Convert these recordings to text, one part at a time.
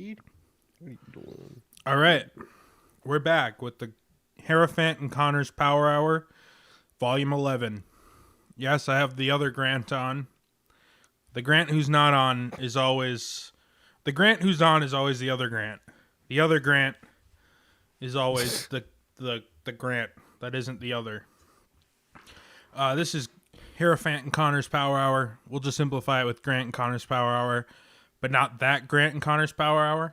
Keith. What are you doing? All right. We're back with the Hierophant and Connor's Power Hour, Volume 11. Yes, I have the other Grant on. The Grant who's not on is always... The Grant who's on is always the other Grant. The other Grant is always the Grant that isn't the other. This is Hierophant and Connor's Power Hour. We'll just simplify it with Grant and Connor's Power Hour, but not that Grant and Connor's Power Hour.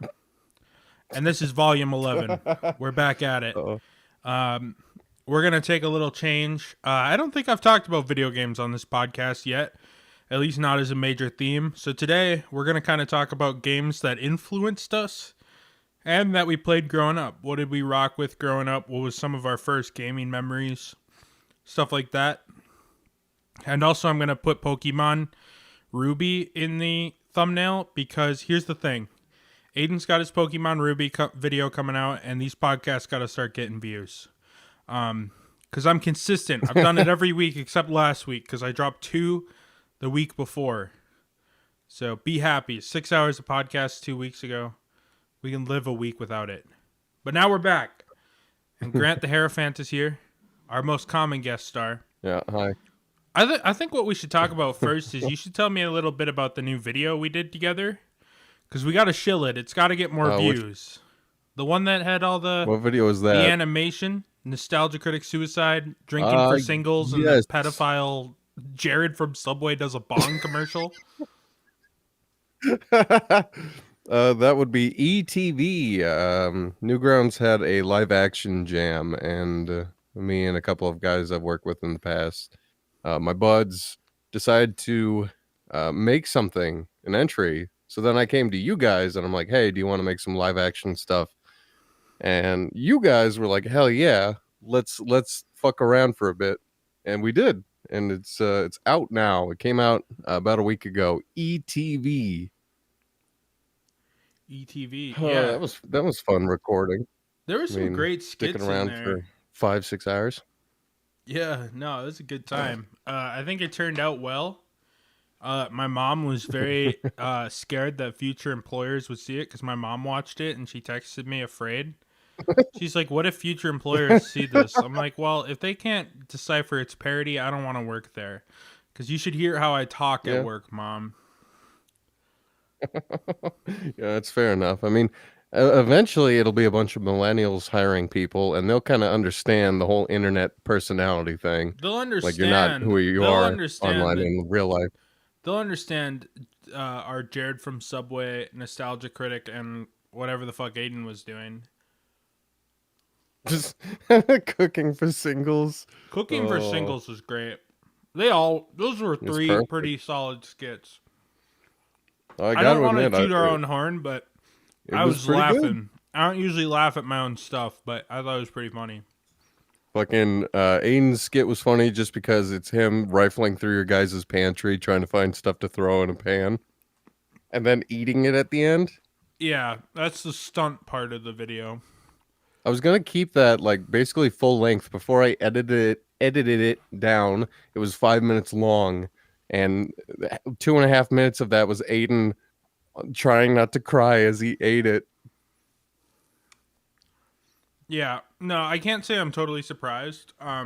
And this is Volume 11. We're back at it. We're going to take a little change. I don't think I've talked about video games on this podcast yet, at least not as a major theme. So today, we're going to kind of talk about games that influenced us and that we played growing up. What did we rock with growing up? What was some of our first gaming memories? Stuff like that. And also, I'm going to put Pokemon Ruby in the thumbnail because here's the thing. Aiden's got his Pokemon Ruby video coming out, and these podcasts got to start getting views. Because I'm consistent. I've done it every week except last week because I dropped 2 the week before. So be happy. 6 hours of podcast 2 weeks ago. We can live a week without it. But now we're back. And Grant the Hierophant is here, our most common guest star. Yeah, hi. I think what we should talk about first is you should tell me a little bit about the new video we did together. Because we got to shill it. It's got to get more views. The one that had all the... What video was that? The animation, Nostalgia Critic Suicide, Drinking for Singles, and the pedophile Jared from Subway does a bong commercial. That would be ETV. Newgrounds had a live action jam, and me and a couple of guys I've worked with in the past, my buds decided to make something, an entry. So then I came to you guys and I'm like, hey, do you want to make some live action stuff? And you guys were like, hell yeah, let's fuck around for a bit. And we did. And it's out now. It came out about a week ago. ETV. ETV. Yeah. That was fun recording. There were some great skits sticking around in for 5-6 hours. Yeah, no, it was a good time. I think it turned out well. My mom was very scared that future employers would see it because my mom watched it and she texted me afraid. She's like, what if future employers see this? I'm like, well, if they can't decipher its parody, I don't want to work there. Because you should hear how I talk at work, Mom. Yeah, that's fair enough. I mean, eventually it'll be a bunch of millennials hiring people and they'll kind of understand the whole internet personality thing. They'll understand. Like you're not who you are online in real life. They'll understand our Jared from Subway, Nostalgia Critic, and whatever the fuck Aiden was doing. Just cooking for singles. Cooking for singles was great. Those were 3 pretty solid skits. I don't want to toot our own horn, but I was laughing. Good. I don't usually laugh at my own stuff, but I thought it was pretty funny. Fucking Aiden's skit was funny just because it's him rifling through your guys' pantry trying to find stuff to throw in a pan and then eating it at the end. Yeah, that's the stunt part of the video. I was gonna keep that like basically full length before I edited it down. It was 5 minutes long, and 2.5 minutes of that was Aiden trying not to cry as he ate it. Yeah, no, I can't say I'm totally surprised. I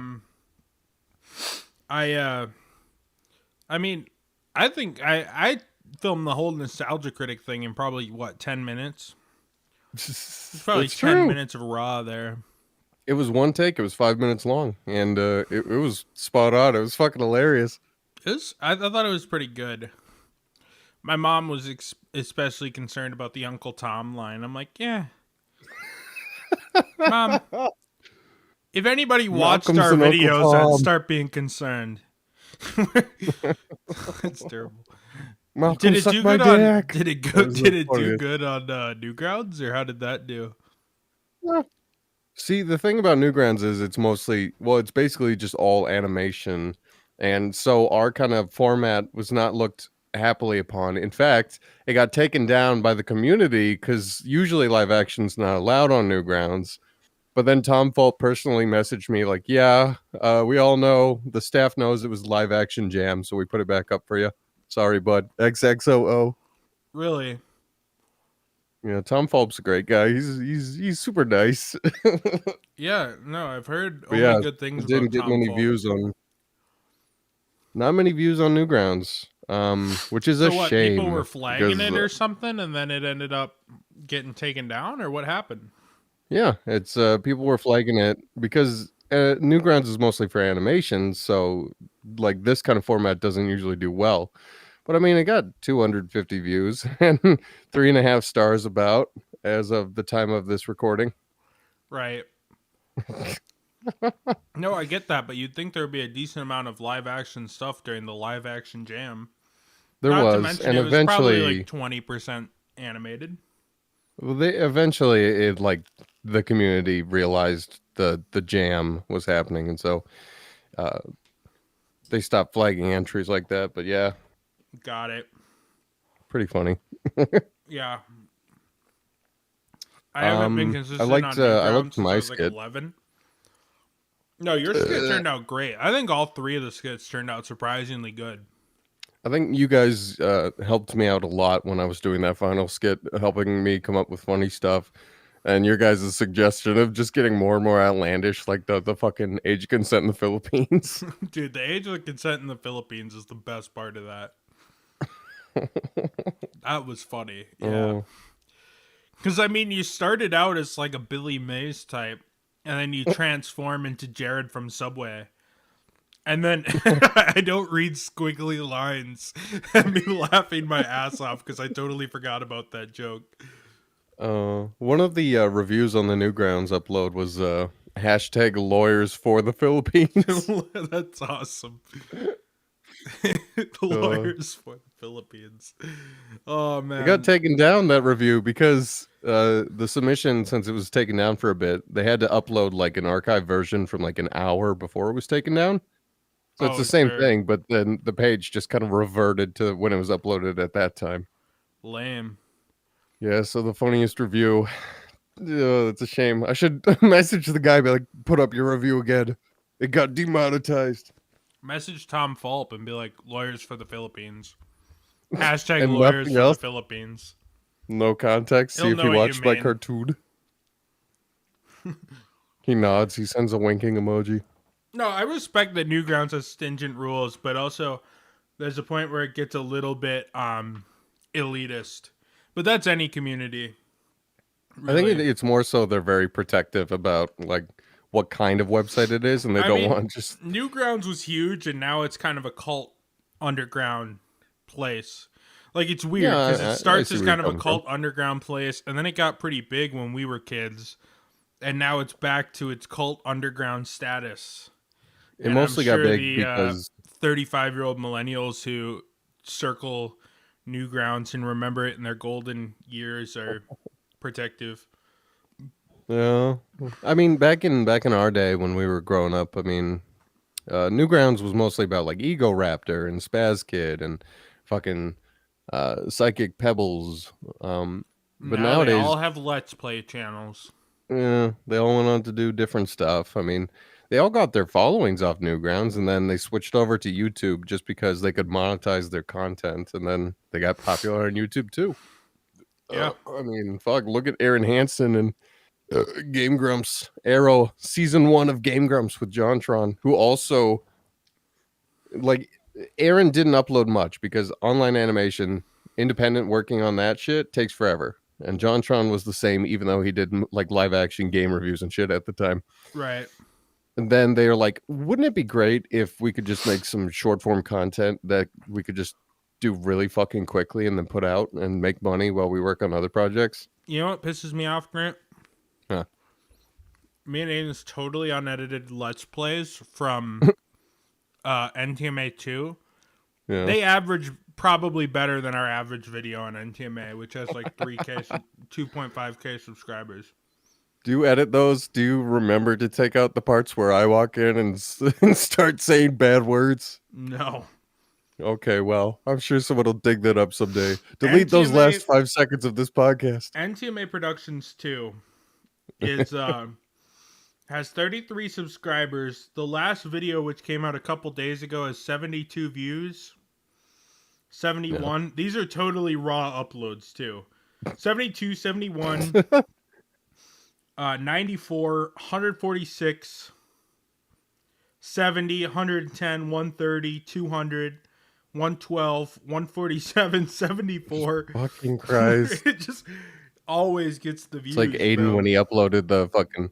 mean, I think I filmed the whole Nostalgia Critic thing in probably 10 minutes. It's probably 10 minutes of raw there. It was one take. It was 5 minutes long, and it was spot on. It was fucking hilarious. I thought it was pretty good. My mom was especially concerned about the Uncle Tom line. I'm like, yeah. Mom, if anybody watched our videos, I'd start being concerned. It's terrible. Malcolm, did it do good on? Did it do good on Newgrounds, or how did that do? Yeah. See, the thing about Newgrounds is it's basically just all animation, and so our kind of format was not looked happily upon. In fact, it got taken down by the community because usually live action's not allowed on Newgrounds. But then Tom Fault personally messaged me like, yeah, we all know, the staff knows it was live action jam, so we put it back up for you. Sorry, bud. XXOO. Really? Yeah, Tom Fulp's a great guy. He's super nice. But Yeah, no, I've heard only yeah, good things it didn't about get Tom many Falk. views on not many views on Newgrounds. Which is a So what? People were shame flagging because it or something, and then it ended up getting taken down, or what happened? yeah, it's people were flagging it because Newgrounds is mostly for animations, so like this kind of format doesn't usually do well. But I mean, it got 250 views and 3.5 stars about as of the time of this recording. Right. No, I get that, but you'd think there would be a decent amount of live action stuff during the live action jam. There Not to was, mention and it was probably like eventually, 20% animated. well, they eventually it like the community realized the jam was happening, and so uh, they stopped flagging entries like that. But yeah, Got it. pretty funny. Yeah. I haven't been consistent on I liked Newgrounds since I my was like skit. 11. No, your skit turned out great. I think all three of the skits turned out surprisingly good. I think you guys helped me out a lot when I was doing that final skit, helping me come up with funny stuff. And your guys' suggestion of just getting more and more outlandish, like the fucking age of consent in the Philippines. Dude, the age of consent in the Philippines is the best part of that. That was funny. Yeah. Oh, Because, I mean, you started out as like a Billy Mays type, and then you transform into Jared from Subway. And then I don't read squiggly lines and me laughing my ass off because I totally forgot about that joke. one of the reviews on the Newgrounds upload was hashtag lawyers for the Philippines. That's awesome. The uh, lawyers for the Philippines. Oh, it got man. taken down, that review, because the submission, since it was taken down for a bit, they had to upload like an archive version from like an hour before it was taken down. So it's the Oh, same sure. thing, but then the page just kind of reverted to when it was uploaded at that time. Lame. Yeah, so the funniest review. It's a shame. I should message the guy, be like, put up your review again. It got demonetized. Message Tom Fulp and be like, lawyers for the Philippines. Hashtag And lawyers nothing for the else. Philippines. No context. See He'll if know he what you watched my mean. cartoon. He nods. He sends a winking emoji. No, I respect that Newgrounds has stringent rules, but also there's a point where it gets a little bit elitist. But that's any community, I think really. it's more so they're very protective about like what kind of website it is, and they I don't mean, want just Newgrounds was huge, and now it's kind of a cult underground place. Like, it's yeah. weird because it I starts see as where you're kind of a coming from. cult underground place, and then it got pretty big when we were kids, and now it's back to its cult underground status. It And I'm mostly got sure big the because 35-year-old millennials who circle Newgrounds and remember it in their golden years are protective. yeah. I mean, back in our day when we were growing up, I mean, Newgrounds was mostly about like Ego Raptor and Spaz Kid and fucking Psychic Pebbles. But Now they nowadays, all have Let's Play channels. yeah, they all went on to do different stuff. I mean, they all got their followings off Newgrounds, and then they switched over to YouTube just because they could monetize their content, and then they got popular on YouTube too. Yeah. I mean, fuck, look at Aaron Hansen and Game Grumps Arrow season 1 of Game Grumps with Jontron, who also like Aaron didn't upload much because online animation, independent working on that shit takes forever. And Jontron was the same, even though he did like live action game reviews and shit at the time. Right. And then they were like, wouldn't it be great if we could just make some short form content that we could just do really fucking quickly and then put out and make money while we work on other projects? You know what pisses me off, Grant? Huh. Me and Aiden's totally unedited Let's Plays from NTMA 2. Yeah. They average probably better than our average video on NTMA, which has like 3K, 2.5K subscribers. Do you edit those? Do you remember to take out the parts where I walk in and, and start saying bad words? No. Okay, well, I'm sure someone will dig that up someday. Delete those NTMA last 5 seconds of this podcast. NTMA Productions 2 is has 33 subscribers. The last video, which came out a couple days ago, has 72 views. Yeah. 71. These are totally raw uploads too. 72, 71, 94, 146, 70, 110, 130, 200, 112, 147, seventy-four. Fucking Christ. It just always gets the It's like views, Aiden bro. when he uploaded the fucking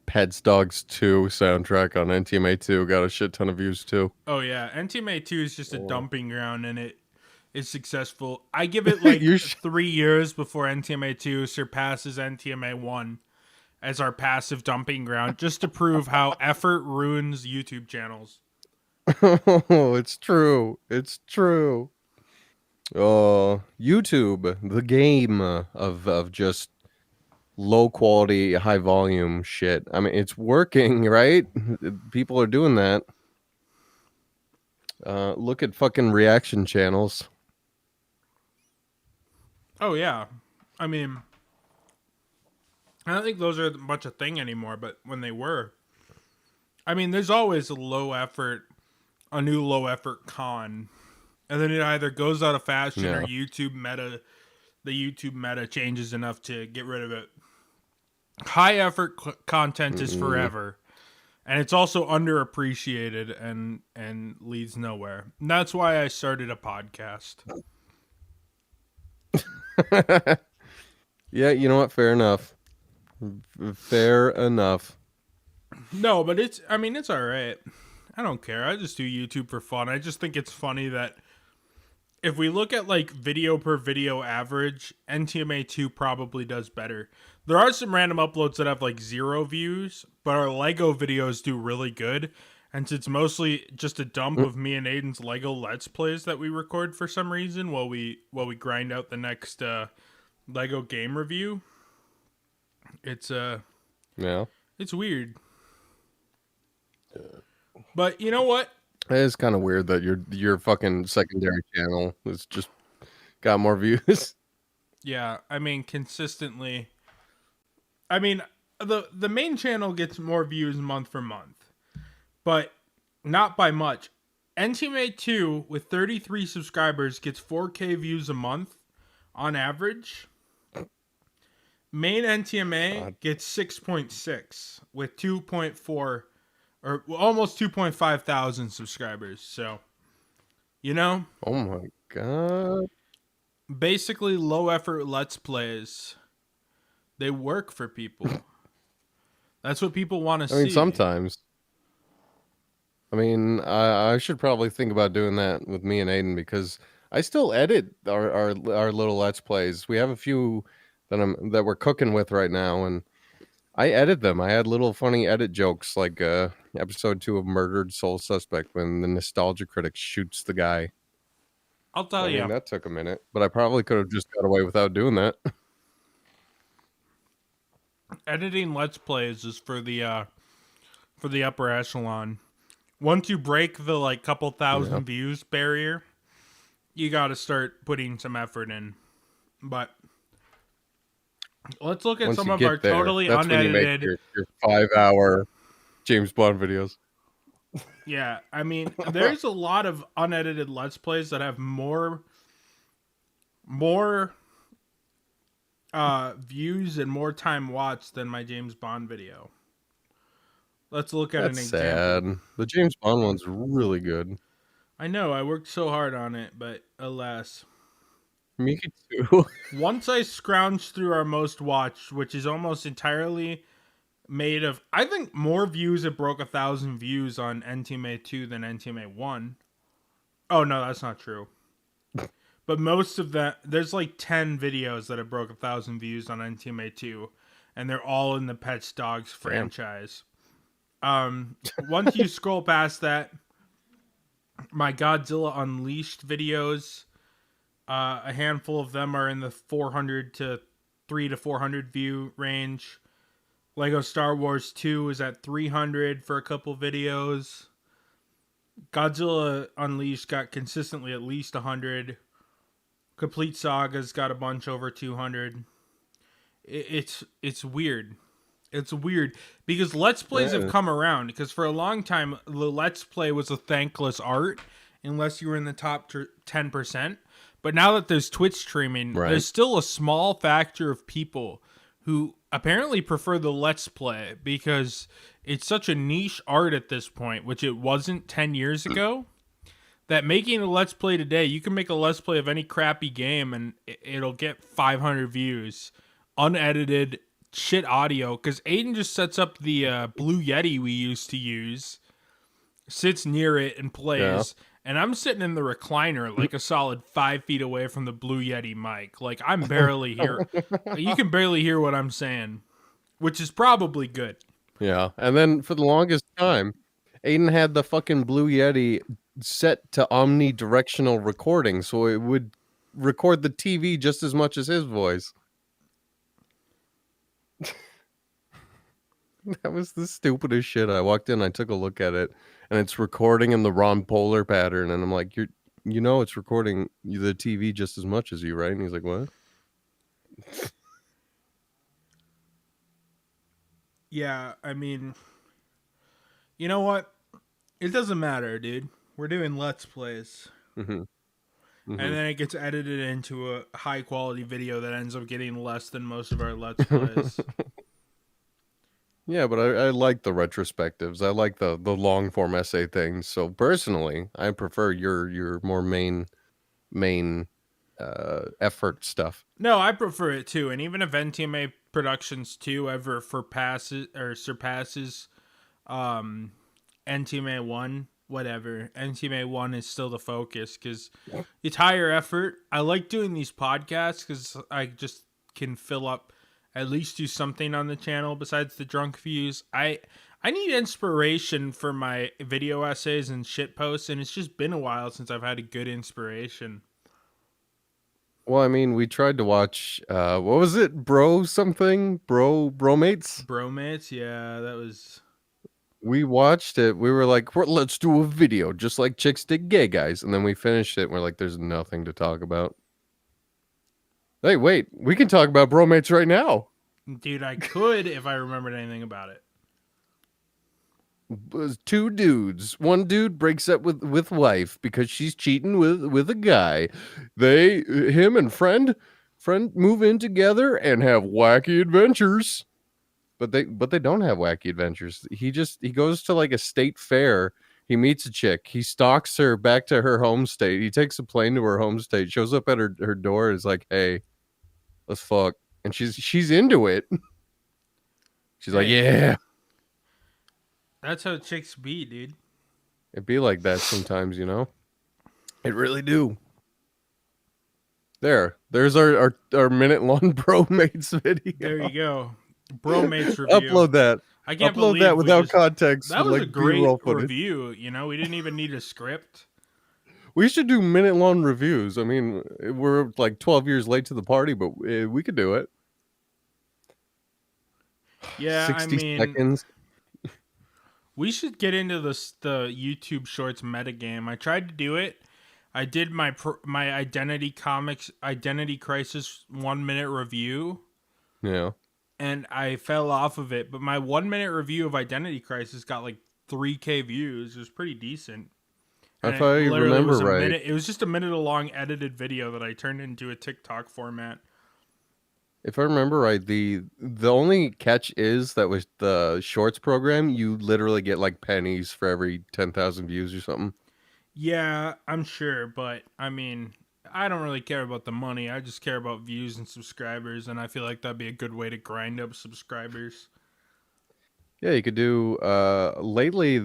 Pets Dogs 2 soundtrack on NTMA 2. Got a shit ton of views too. Oh yeah, NTMA 2 is just a Oh. dumping ground, and it is successful. I give it like You 3 years before NTMA 2 surpasses NTMA 1 as our passive dumping ground, just to prove how effort ruins YouTube channels. Oh, it's true. It's true. Oh, YouTube, the game of just low quality, high volume shit. I mean, it's working, right? People are doing that. Look at fucking reaction channels. Oh yeah, I mean, I don't think those are much a thing anymore, but when they were, I mean, there's always a new low effort con, and then it either goes out of fashion or Yeah. the YouTube meta changes enough to get rid of it. High effort content is Mm. forever, and it's also underappreciated and leads nowhere. And that's why I started a podcast. Yeah, you know what? Fair enough. Fair enough. No, but it's all right. I don't care. I just do YouTube for fun. I just think it's funny that if we look at like video per video average, NTMA 2 probably does better. There are some random uploads that have like 0 views, but our Lego videos do really good. And it's mostly just a dump Mm. of me and Aiden's Lego Let's Plays that we record for some reason while we grind out the next Lego game review. It's Yeah. it's weird. But you know what? It is kind of weird that your fucking secondary channel is just got more views. Yeah, I mean consistently. I mean the main channel gets more views month for month, but not by much. NTMA 2 with 33 subscribers gets 4K views a month on average. Main NTMA God. gets 6.6 with 2.4 or almost 2.5 thousand subscribers. So, you know, Oh my god. basically low effort let's plays, they work for people. That's what people want to I mean, see. sometimes. I mean, I should probably think about doing that with me and Aiden because I still edit our little let's plays. We have a few that we're cooking with right now, and I edit them. I had little funny edit jokes like episode 2 of Murdered Soul Suspect when the nostalgia critic shoots the guy. I'll tell I mean, you, that took a minute, but I probably could have just got away without doing that. editing let's plays is for the upper echelon. Once you break the like couple Yeah. thousand views barrier, you got to start putting some effort in. But let's look at Once some you of our get there, totally that's when you make unedited. your 5-hour James Bond videos. Yeah, I mean, there's a lot of unedited let's plays that have more views and more time watched than my James Bond video. Let's look at an That's example. sad. The James Bond one's really good. I know I worked so hard on it, but alas. Me too. Once I scrounged through our most watched, which is almost entirely made of, I think more views it broke 1,000 views on NTMA 2 than NTMA 1. Oh no, that's not true. But most of that, there's like 10 videos that have broke 1,000 views on NTMA 2, and they're all in the Pets Dogs Damn. franchise. Once you scroll past that, my Godzilla Unleashed videos, a handful of them are in the 400 to 3 to 400 view range. Lego Star Wars 2 is at 300 for a couple videos. Godzilla Unleashed got consistently at least 100. Complete Saga's got a bunch over 200. It's weird. It's weird because Let's Plays have Yeah. come around because for a long time the Let's Play was a thankless art unless you were in the top 10%. But now that there's Twitch streaming, Right. there's still a small factor of people who apparently prefer the Let's Play because it's such a niche art at this point, which it wasn't 10 years ago. That making a Let's Play today, you can make a Let's Play of any crappy game and it'll get 500 views, unedited, shit audio. Because Aiden just sets up the Blue Yeti we used to use, sits near it and Yeah. plays. And I'm sitting in the recliner like a solid 5 feet away from the Blue Yeti mic. Like I'm barely here. You can barely hear what I'm saying, which is probably good. Yeah. And then for the longest time, Aiden had the fucking Blue Yeti set to omnidirectional recording, so it would record the TV just as much as his voice. That was the stupidest shit. I walked in, I took a look at it, and it's recording in the wrong polar pattern, and I'm like, you know it's recording the TV just as much as you, right? And he's like, what? Yeah, I mean, you know what? It doesn't matter, dude. We're doing Let's Plays. Mm-hmm. And then it gets edited into a high quality video that ends up getting less than most of our Let's Plays. Yeah, but I like the retrospectives. I like the long form essay things. So personally, I prefer your more main effort stuff. No, I prefer it too. And even if NTMA Productions 2 ever surpasses NTMA 1, whatever. NTMA 1 is still the focus because it's higher effort. I like doing these podcasts because I just can fill up, at least do something on the channel besides the drunk views. I need inspiration for my video essays and shit posts, and it's just been a while since I've had a good inspiration. Well, I mean, we tried to watch what was it? Bro something? Bromates? Bromates, yeah, that was... We watched it. We were like, let's do a video just like chicks dig gay guys. And then we finished it and we're like, there's nothing to talk about. Hey, wait, we can talk about bromates right now. Dude, I could if I remembered anything about it. Two dudes. One dude breaks up with wife because she's cheating with a guy. Him and friend move in together and have wacky adventures. But they don't have wacky adventures. He goes to like a state fair. He meets a chick. He stalks her back to her home state. He takes a plane to her home state. Shows up at her door. Is like, hey, let's fuck. And she's into it. She's like, yeah. That's how chicks be, dude. It be like that sometimes, you know. It really do. There's our minute long bromates video. There you go. Bromates review. Upload that. I can't Upload believe that without context. That with, was like, a great B-roll footage. review. You know, we didn't even need a script. We should do minute long reviews. I mean, we're like 12 years late to the party, but we could do it. Yeah, 60 I mean, seconds. we should get into the YouTube Shorts metagame. I tried to do it. I did my Identity Crisis 1 minute review. Yeah. And I fell off of it, but my 1 minute review of Identity Crisis got like 3K views. It was pretty decent. If I remember right, it was just a minute long edited video that I turned into a TikTok format. if I remember right, the only catch is that with the shorts program, you literally get like pennies for every 10,000 views or something. Yeah, I'm sure, but I mean, I don't really care about the money. I just care about views and subscribers, and I feel like that'd be a good way to grind up subscribers. Yeah, you could do lately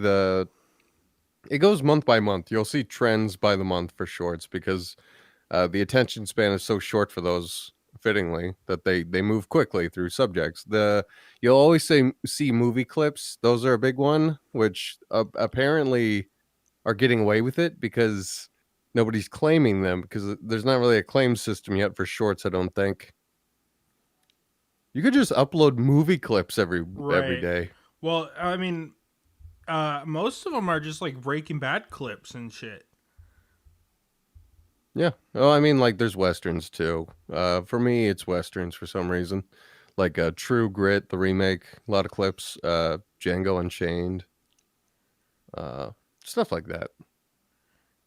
it goes month by month. You'll see trends by the month for shorts because the attention span is so short for those, fittingly, that they move quickly through subjects. You'll always see movie clips. Those are a big one, which apparently are getting away with it because nobody's claiming them because there's not really a claim system yet for shorts, I don't think. You could just upload movie clips every day. Well, I mean, most of them are just like Breaking Bad clips and shit. Yeah. Well, I mean, like, there's westerns too. For me, it's westerns for some reason. Like True Grit, the remake, a lot of clips. Django Unchained. Stuff like that.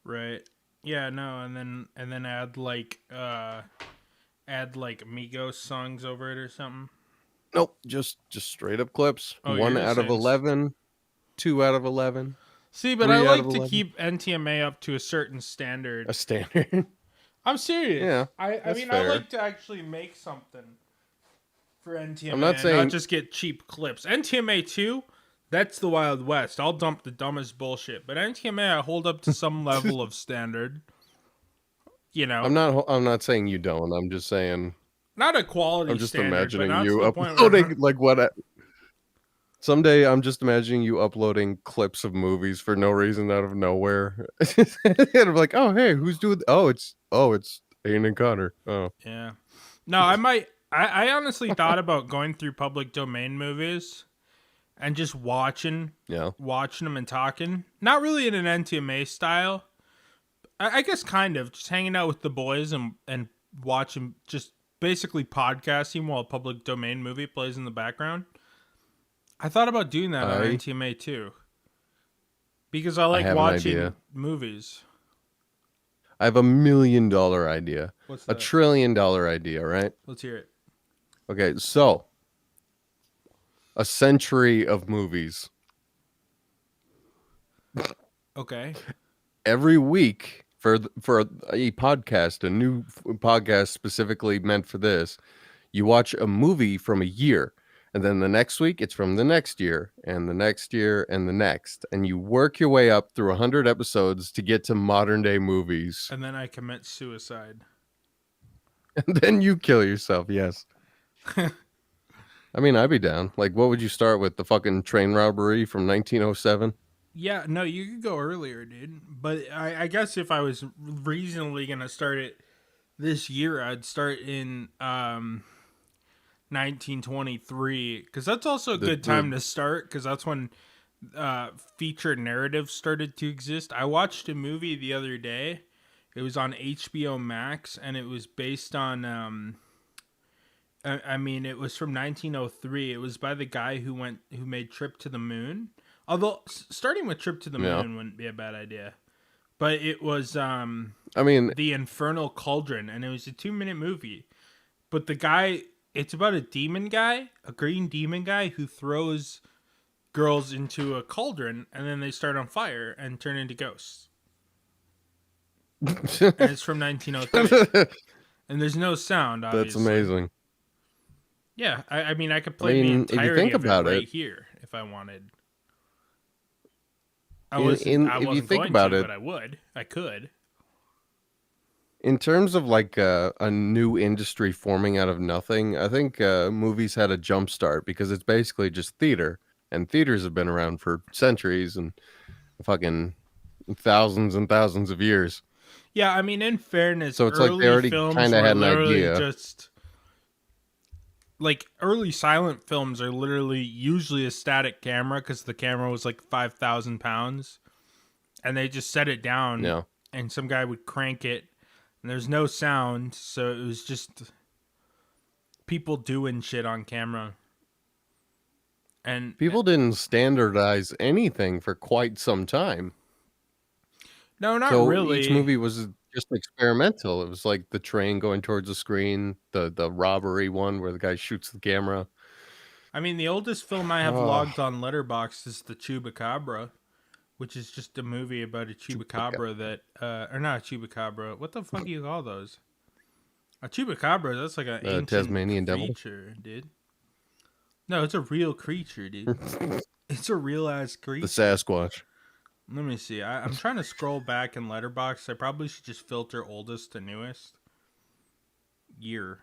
Right. Yeah, no, and then add like Migos songs over it or something. Nope, just straight up clips. Oh, you're One just out of saying. 11, 2 out of 11, See, but I 3 out of like to 11. keep NTMA up to a certain A standard. standard. I'm serious. Yeah, I that's mean, I fair. like to actually make something for I'm NTMA not and not saying just get cheap clips. NTMA 2, that's the Wild West. I'll dump the dumbest bullshit. But NTMA, I hold up to some level of standard. You know, I'm not saying you don't. I'm just saying not a quality I'm just standard, but imagining not to you the point where uploading like what someday I'm just imagining you uploading clips of movies for no reason out of nowhere. And I'm like, "Oh, hey, who's doing it's Aiden and Connor." Oh. yeah. No, I might. I honestly thought about going through public domain movies and just Yeah. watching them and talking. Not really in an NTMA style. I guess kind of just hanging out with the boys and watching, just basically podcasting while a public domain movie plays in the background. I thought about doing that on I NTMA too because I I like have an idea. watching movies. I have $1 million idea. What's that? $1 trillion idea, right? Let's hear it. Okay, so a century of movies. Okay. Every week for a podcast, a new podcast specifically meant for this, you watch a movie from a year, and then the next week it's from the next year and the next year and the next, and you work your way up through 100 episodes to get to modern day movies. And then I commit suicide. And then you kill yourself. Yes. I mean, I'd be down. Like, what would you start with? The fucking train robbery from 1907? Yeah, no, you could go earlier, dude. But I guess if I was reasonably gonna start it this year, I'd start in 1923 because that's also a good The time to start because that's when feature narratives started to exist. I watched a movie the other day. It was on HBO Max and it was based on I mean, it was from 1903. It was by the guy who made Trip to the Moon. Although starting with Trip to the yeah. Moon wouldn't be a bad idea. But it was I mean, The Infernal Cauldron, and it was a 2-minute movie. But the guy, it's about a demon guy, a green demon guy who throws girls into a cauldron, and then they start on fire and turn into ghosts. And it's from 1903, and there's no sound, that's obviously. amazing. Yeah, I mean, I could I play the mean, if you entirety think of it about right it, here if I wanted. I if you wasn't think going about to, it, but I would. I could. in terms of like a new industry forming out of nothing, I think movies had a jump start because it's basically just theater, and theaters have been around for centuries and fucking thousands and thousands of years. Yeah, I mean, in fairness, So it's like they early already films kind of were had an literally idea. just like early silent films are literally usually a static camera because the camera was like 5,000 pounds, and they just set it down, Yeah, and some guy would crank it, and there's no sound, so it was just people doing shit on camera. And people didn't standardize anything for quite some time. no, not So each really. movie was just experimental. It was like the train going towards the screen, the robbery one where the guy shoots the camera. I mean, the oldest film I have Oh, logged on Letterboxd is the Chupacabra, which is just a movie about a chupacabra that, or not a chupacabra. What the fuck do you call those? A chupacabra. That's like an ancient Tasmanian devil. creature, dude. No, it's a real creature, dude. It's a real ass The creature. Sasquatch. Let me see. I'm trying to scroll back in Letterboxd. I probably should just filter oldest to newest. Year.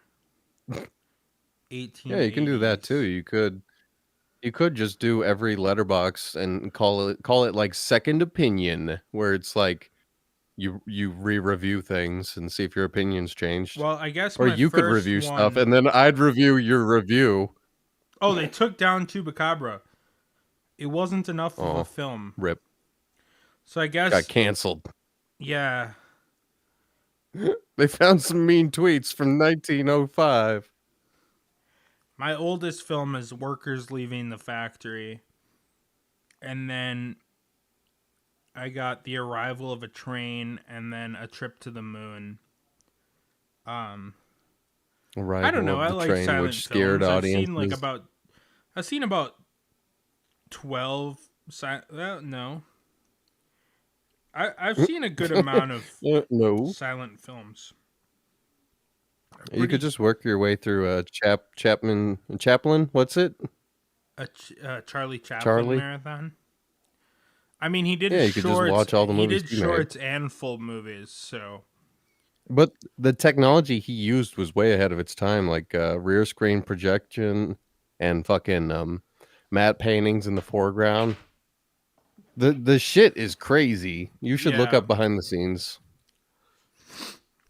Yeah, you can do that too. 1880s. You could just do every letterbox and call it like second opinion, where it's like you re-review things and see if your opinion's changed. Well, I guess Or my you could first review stuff one. and then I'd review your review. Oh, they took down Chupacabra. It wasn't enough of a Oh, film. rip. So I Got guess, canceled. yeah. They found some mean tweets from 1905. My oldest film is Workers Leaving the Factory. And then I got The Arrival of a Train and then A Trip to the Moon. Um, I don't Arrival know. of I the like train, silent which scared films. audiences. I've seen about 12 no. I've seen a good amount of No, silent films. you could Pretty just work your way through Chaplin. What's it? Charlie Chaplin Charlie. marathon. I mean, he did Yeah, you could just shorts. watch all the He movies did he made. shorts and full movies. So But the technology he used was way ahead of its time, like rear screen projection and fucking matte paintings in the foreground. The shit is crazy. You should look yeah, up behind the scenes.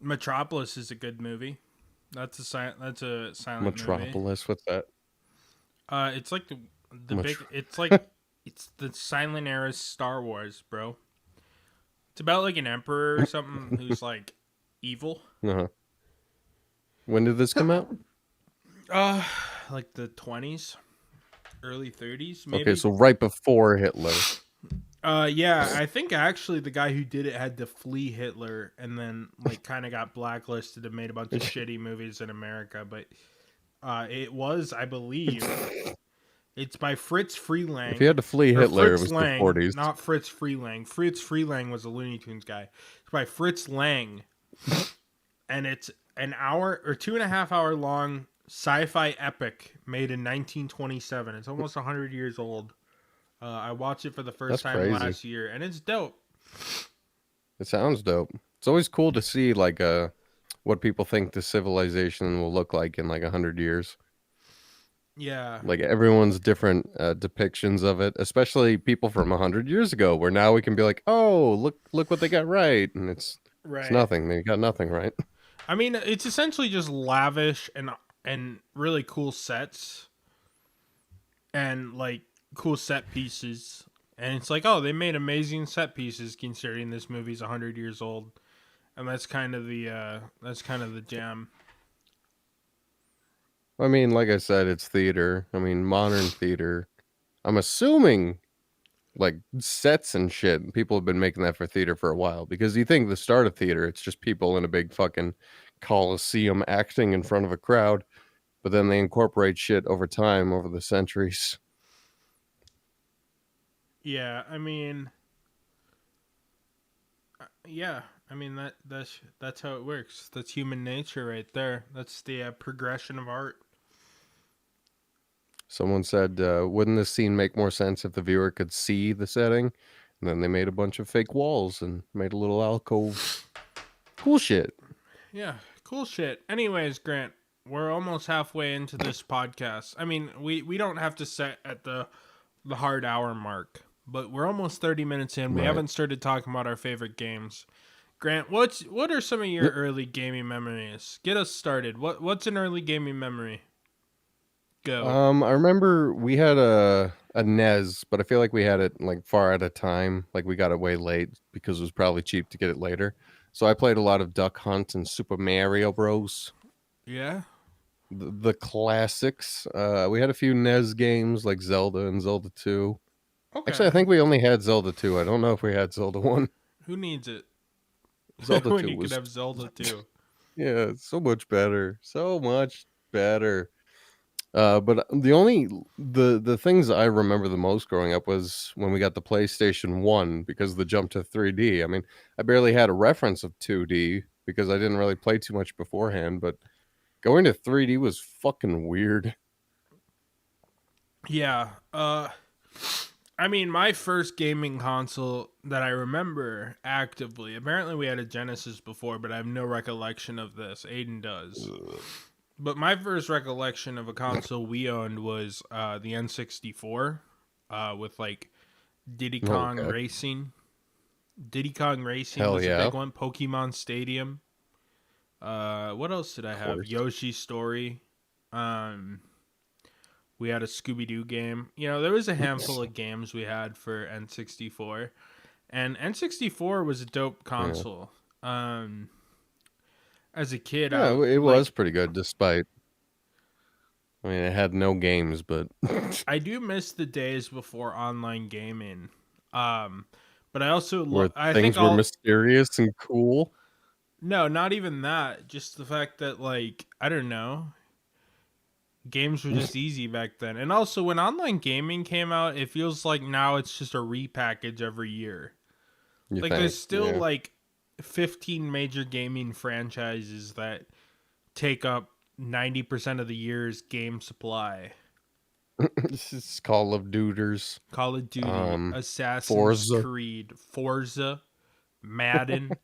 Metropolis is a good movie. That's a silent movie. Metropolis. What's that? It's like the big. Metro- It's the silent era Star Wars, bro. It's about like an emperor or something who's like evil. uh-huh. When did this come out? Uh, like the 20s, early 30s, Okay, maybe. so right before Hitler. Yeah, I think actually the guy who did it had to flee Hitler and then like kind of got blacklisted and made a bunch of shitty movies in America. But it was, I believe, it's by Fritz If you Freelang had to flee or Hitler, it Fritz was the Lang, 40s. not Fritz Freelang. Fritz Freelang was a Looney Tunes guy. It's by Fritz Lang, and it's an hour or 2.5 hour long sci-fi epic made in 1927. It's almost 100 years old. I watched it for the first That's time crazy. last year, and it's dope. It sounds dope. It's always cool to see like what people think the civilization will look like in like 100 years. Yeah, Like everyone's different depictions of it, especially people from 100 years ago, where now we can be like, oh, look what they got right, and it's right. nothing. They got nothing right. I mean, it's essentially just lavish and really cool sets and like cool set pieces. And it's like, oh, they made amazing set pieces considering this movie's 100 years old, and that's kind of the jam. I mean, like I said, it's theater. I mean, modern theater. I'm assuming like sets and shit. People have been making that for theater for a while because you think the start of theater, it's just people in a big fucking coliseum acting in front of a crowd, but then they incorporate shit over time, over the centuries. Yeah, I mean, yeah, I mean that's how it works. That's human nature right there. That's the progression of art. Someone said, wouldn't this scene make more sense if the viewer could see the setting? And then they made a bunch of fake walls and made a little alcove. Cool shit. Yeah, cool shit. Anyways, Grant, we're almost halfway into this podcast. I mean, we don't have to set at the hard hour mark, but we're almost 30 minutes in. We Right. haven't started talking about our favorite games. Grant, what are some of your early gaming memories? Get us started. What's an early gaming memory? Go. I remember we had a NES, but I feel like we had it like far at a time. Like we got it way late because it was probably cheap to get it later. So I played a lot of Duck Hunt and Super Mario Bros. Yeah. The classics. We had a few NES games like Zelda and Zelda 2. Actually, I Okay. think we only had Zelda 2. I don't know if we had Zelda 1. Who needs it Zelda when 2 you could was have Zelda too? yeah, so much better. So much better. But the things I remember the most growing up was when we got the PlayStation 1 because of the jump to 3D. I mean, I barely had a reference of 2D because I didn't really play too much beforehand, but going to 3D was fucking weird. Yeah. I mean, my first gaming console that I remember actively, apparently we had a Genesis before, but I have no recollection of this. Aiden does. Ugh. But my first recollection of a console we owned was the N64 with like Diddy Kong Okay. Racing. Diddy Kong Racing Hell was a yeah. big one. Pokemon Stadium. What else did I Of have? course. Yoshi Story. Um, we had a Scooby Doo game. You know, there was a handful of games we had for N64, and N64 was a dope Yeah. console. As a kid, Yeah, I it was like pretty good despite I mean, it had no games, but I do miss the days before online gaming. Um, But I also where I think things were I'll mysterious and cool. no, not even that. Just the fact that like I don't know, games were just easy back then. And also when online gaming came out, it feels like now it's just a repackage every year. You Like there's think? still Yeah. like 15 major gaming franchises that take up 90% of the year's game supply. This is Call of Duters. Call of Duty, Um, Assassin's Forza, Creed, Forza, Madden,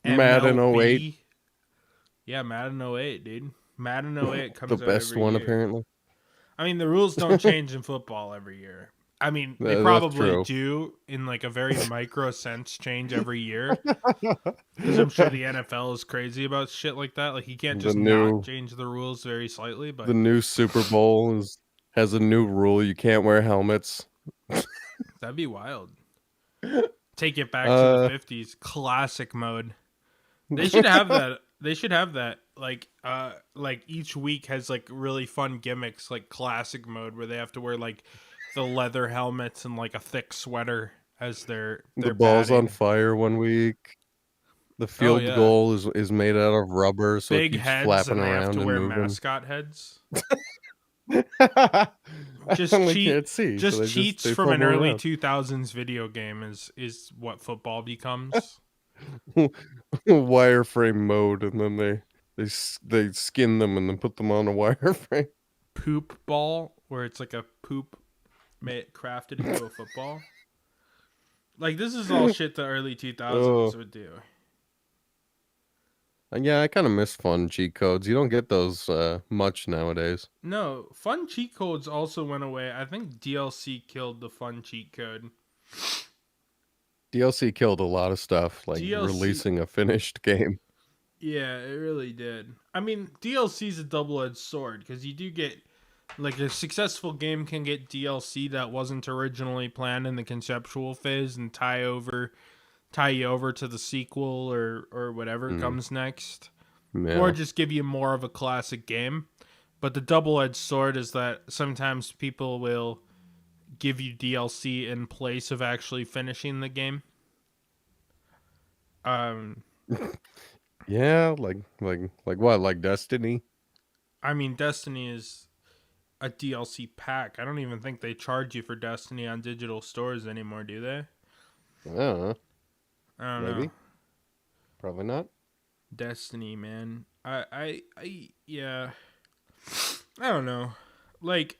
Madden '08, MLB. Yeah, Madden 08, dude. Madden 08 the comes out best every one year. apparently. I mean, the rules don't change in football every year. I mean, they That's probably true. do in like a very micro sense change every year because I'm sure the NFL is crazy about shit like that. Like, you can't the just not new change the rules very slightly, the but new Super Bowl has a new rule. You can't wear helmets. that'd be wild. Take it back to the Uh, 50s, classic mode. They should have that. They should have that. Like each week has like really fun gimmicks, like classic mode, where they have to wear like the leather helmets and like a thick sweater as the they're ball's on batting. fire one week. The Oh field yeah, goal is made out of rubber, so it big keeps heads, flapping and they have around to and wear moving. mascot heads. I Just only cheat, can't see, so just cheats they from an fumble early around. 2000s video game is what football becomes. Wireframe mode, and then they skin them and then put them on a wireframe. Poop ball, where it's like a poop crafted into a football. Like this is all shit the early 2000s Oh, would do. and yeah, I kind of miss fun cheat codes. You don't get those much nowadays. No, fun cheat codes also went away. I think DLC killed the fun cheat code. DLC killed a lot of stuff, like DLC, releasing a finished game. yeah, it really did. I mean, DLC is a double-edged sword because you do get like a successful game can get DLC that wasn't originally planned in the conceptual phase and tie you over to the sequel or whatever Mm, comes next, or yeah. just give you more of a classic game. But the double-edged sword is that sometimes people will give you DLC in place of actually finishing the game. Um, Yeah, like what? Like Destiny? I mean, Destiny is a DLC pack. I don't even think they charge you for Destiny on digital stores anymore, do they? Yeah, I don't know. maybe. Probably not. Destiny, man. Yeah. I don't know. Like,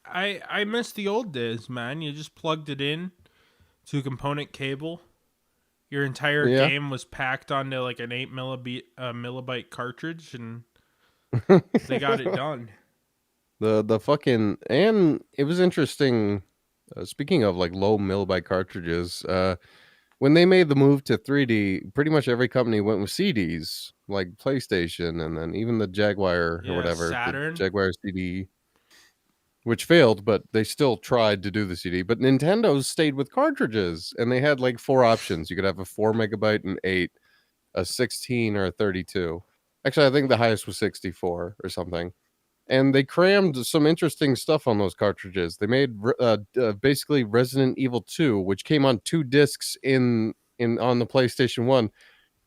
I miss the old days, man. You just plugged it in to a component cable. Your entire Yeah. game was packed onto like an 8 millibyte cartridge, and they got it done. The fucking and it was interesting. Speaking of like low millibyte cartridges, when they made the move to 3D, pretty much every company went with CDs, like PlayStation, and then even the Jaguar or Yeah, whatever, the Saturn. Jaguar CD, which failed, but they still tried to do the CD. But Nintendo's stayed with cartridges, and they had like four options. You could have a 4 megabyte and eight, a 16, or a 32. Actually, I think the highest was 64 or something. And they crammed some interesting stuff on those cartridges. They made basically Resident Evil 2, which came on two discs in on the PlayStation 1.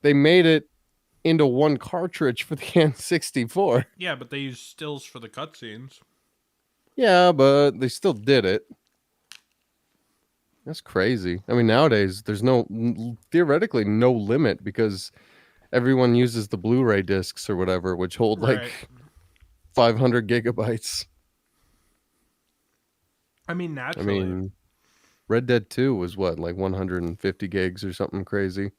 They made it into one cartridge for the N64. Yeah, but they use stills for the cutscenes. Yeah, but they still did it. That's crazy. I mean, nowadays there's theoretically no limit because everyone uses the Blu-ray discs or whatever, which hold Right. like 500 gigabytes. I mean, I naturally. mean, Red Dead 2 was what, like 150 gigs or something crazy.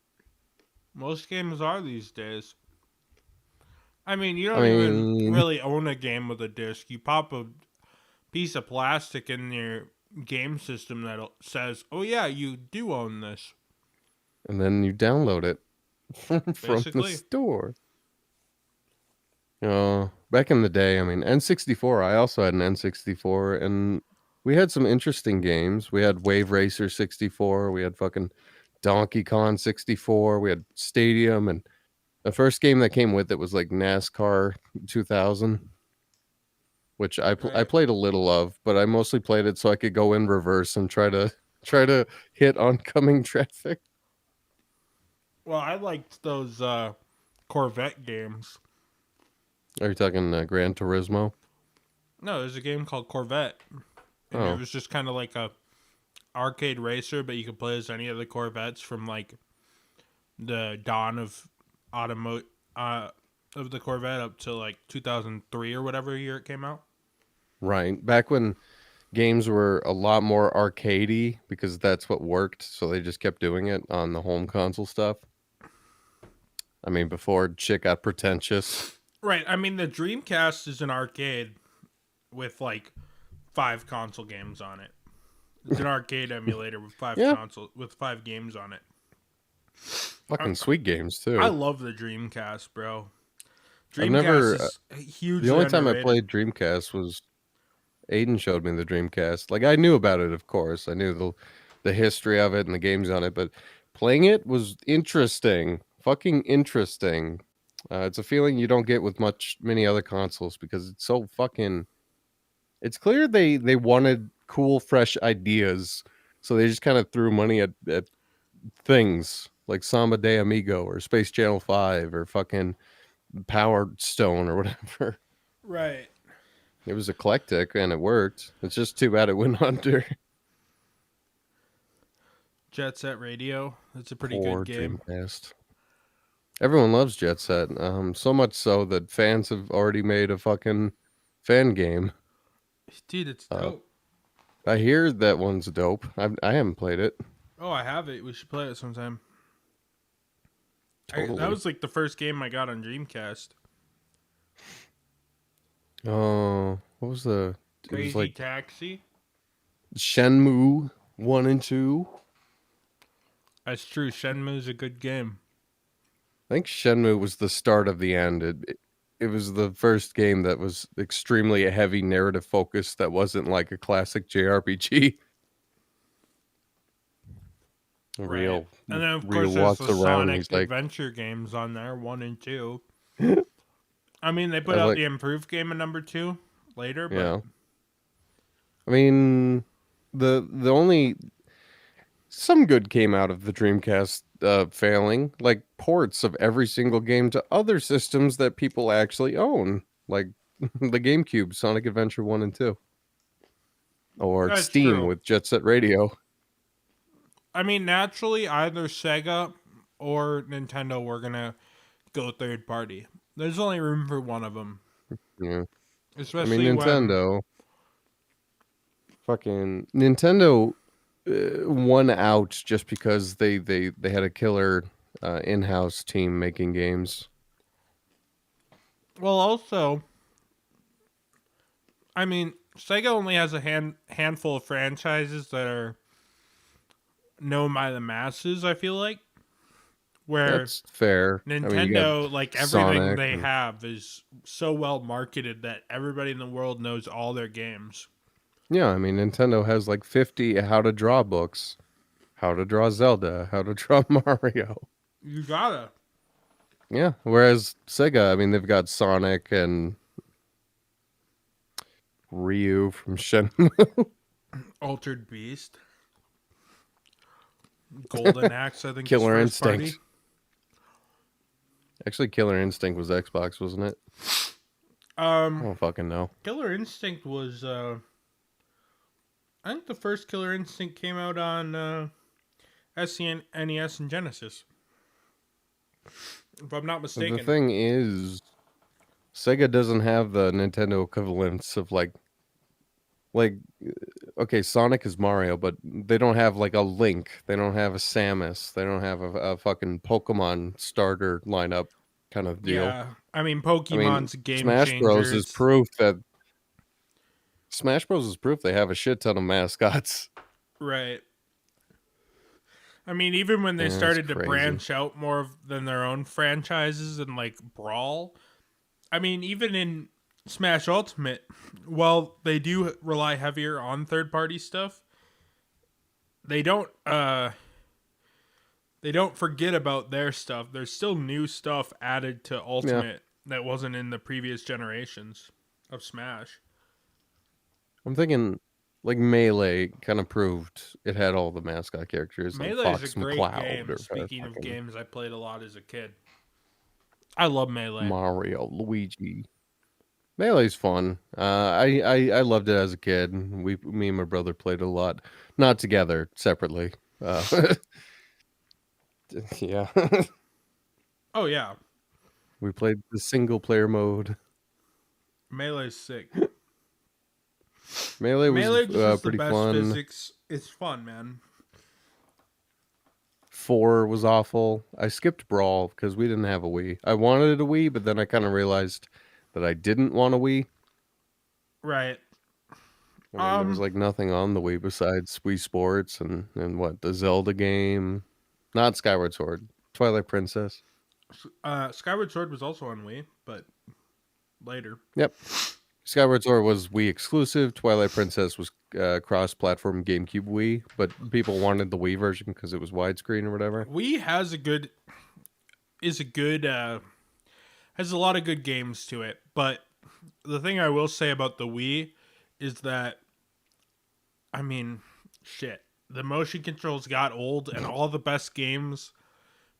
Most games are these days. I mean, you I don't even mean, really own a game with a disc. You pop a piece of plastic in your game system that says, "Oh yeah, you do own this." and then you download it from the Basically. store. Back in the day, I mean, N64, I also had an N64, and we had some interesting games. We had Wave Racer 64, we had fucking Donkey Kong 64, we had Stadium, and the first game that came with it was like NASCAR 2000, which I Right. played a little of, but I mostly played it so I could go in reverse and try to Try to hit oncoming traffic. Well, I liked those Corvette games. Are you talking Gran Turismo? No, there's a game called Corvette, and it Oh, was just kind of like a arcade racer, but you could play as any of the Corvettes from like the dawn of automo uh of the Corvette up to like 2003 or whatever year it came out. right. Back when games were a lot more arcadey because that's what worked, so they just kept doing it on the home console stuff. I mean, before shit got pretentious. Right. I mean, the Dreamcast is an arcade with like 5 console games on it. It's an arcade emulator with Yeah, 5 games on it. I, fucking sweet games I too. love the Dreamcast, bro. I've Dreamcast never. is The hugely only time I underrated. played Dreamcast was Aiden showed me the Dreamcast. Like I knew about it, of course. I knew the history of it and the games on it, but playing it was interesting. Fucking interesting. It's a feeling you don't get with many other consoles because it's so fucking. It's clear they wanted cool, fresh ideas, so they just kind of threw money at things like Samba de Amigo or Space Channel 5 or fucking Power Stone or whatever. Right. It was eclectic and it worked. It's just too bad it went under. Jet Set Radio. That's a pretty good Poor game. Dreamcast. Everyone loves Jet Set. So much so that fans have already made a fucking fan game. Dude, it's Uh, dope. I hear that one's dope. I haven't played it. Oh, I have it. We should play it sometime. That Totally. was like the first game I got on Dreamcast. Oh, what was the? It was Crazy like Taxi. Shenmue 1 and 2. That's true. Shenmue's a good game. I think Shenmue was the start of the end. It was the first game that was extremely a heavy narrative focus that wasn't like a classic JRPG. A Right. real And then, of real course, there's walks the around and Sonic he's like, Adventure games on there, 1 and 2. I I mean, they put was out like, the improved game in number 2 later, but yeah. I mean, the only some good came out of the Dreamcast failing, like ports of every single game to other systems that people actually own, like the GameCube, Sonic Adventure 1 and 2, or that's Steam true. with Jet Set Radio. I mean, naturally, either Sega or Nintendo were going to go third party. There's only room for one of them, Yeah. I mean, especially when. Fucking Nintendo won out just because they had a killer in-house team making games. Well, also, I mean, Sega only has a handful of franchises that are known by the masses, I feel like. Where That's fair. I mean, you got Nintendo, like everything Sonic they and have is so well marketed that everybody in the world knows all their games. yeah, I mean, Nintendo has like 50 how to draw books, how to draw Zelda, how to draw Mario. You gotta. Yeah, whereas Sega, I mean, they've got Sonic and Ryu from Shenmue. Altered Beast. Golden Axe, I think, is Killer first party. Instinct. Actually, Killer Instinct was Xbox, wasn't it? I Um, don't fucking know. Killer Instinct was, I think the first Killer Instinct came out on SCN, NES, and Genesis. If I'm not The mistaken. thing is, Sega doesn't have the Nintendo equivalents of like okay, Sonic is Mario, but they don't have like a Link, they don't have a Samus, they don't have a fucking Pokemon starter lineup kind of deal. Yeah, I mean, I mean, Pokemon's a game Smash Bros changer. is proof that Smash Bros is proof they have a shit ton of mascots. Right. I mean, even when they Yeah, it's started to crazy. branch out more than their own franchises and like Brawl, I mean, even in Smash Ultimate, while they do rely heavier on third party stuff, they don't they don't forget about their stuff. There's still new stuff added to Yeah, Ultimate that wasn't in the previous generations of Smash. I'm thinking. like Melee kind of proved it had all the mascot characters like Melee is a Fox great McCloud game. or Speaking of fucking games I played a lot as a kid, I love Melee. Mario, Luigi. Melee's fun. I loved it as a kid. Me and my brother played a lot, not together, separately. Yeah, Oh yeah, we played the single player mode. Melee's sick. Melee was Melee just has the pretty best fun. physics. It's fun, man. 4 was awful. I skipped Brawl because we didn't have a Wii. I wanted a Wii, but then I kind of realized that I didn't want a Wii. Right. I mean, there was Um. like nothing on the Wii besides Wii Sports and what, the Zelda game, not Skyward Sword, Twilight Princess. Skyward Sword was also on Wii, but later. Yep, Skyward Sword was Wii exclusive. Twilight Princess was cross-platform GameCube Wii, but people wanted the Wii version because it was widescreen or whatever. Wii has a good is a good has a lot of good games to it, but the thing I will say about the Wii is that I mean, shit. The motion controls got old and all the best games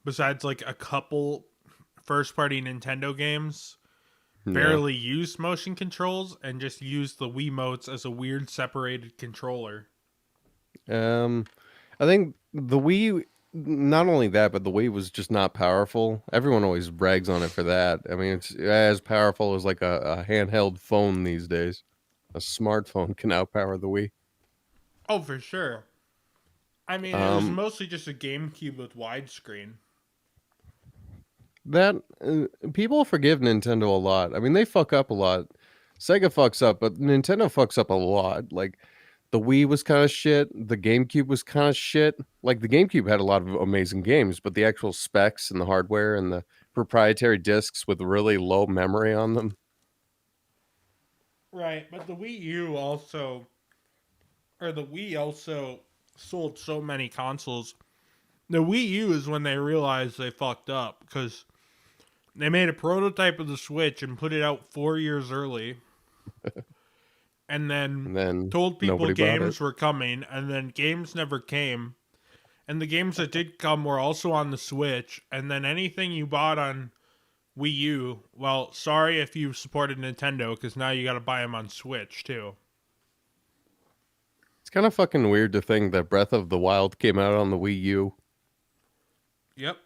besides like a couple first party Nintendo games Yeah. barely used motion controls and just used the Wiimotes as a weird separated controller. Um, I think the Wii, not only that, but the Wii was just not powerful. Everyone always brags on it for that. I mean, it's as powerful as like a handheld phone these days. A smartphone can outpower the Wii. Oh, for sure. I mean, it was Um, mostly just a GameCube with widescreen. that People forgive Nintendo a lot. I mean, they fuck up a lot. Sega fucks up, but Nintendo fucks up a lot. Like the Wii was kind of shit. The GameCube was kind of shit. Like the GameCube had a lot of amazing games, but the actual specs and the hardware and the proprietary discs with really low memory on them. Right, but the Wii also sold so many consoles. The Wii U is when they realized they fucked up because they made a prototype of the Switch and put it out 4 years early, and then And then told people nobody bought it. games were coming, and then games never came. And the games that did come were also on the Switch, and then anything you bought on Wii U, well, sorry if you supported Nintendo, because now you got to buy them on Switch too. It's kind of fucking weird to think that Breath of the Wild came out on the Wii U. Yep.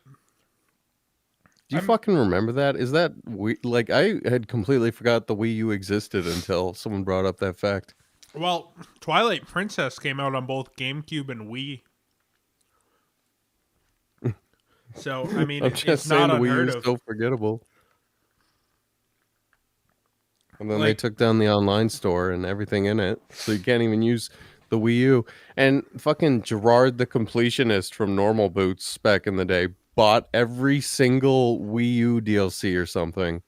Do you I'm fucking remember that? Is that like I had completely forgot the Wii U existed until someone brought up that fact. Well, Twilight Princess came out on both GameCube and Wii. So, I mean, I'm it's just saying not the Wii U unheard is of. so forgettable. And then they Like, took down the online store and everything in it, so you can't even use the Wii U. And fucking Gerard the completionist from Normal Boots back in the day bought every single Wii U DLC or something,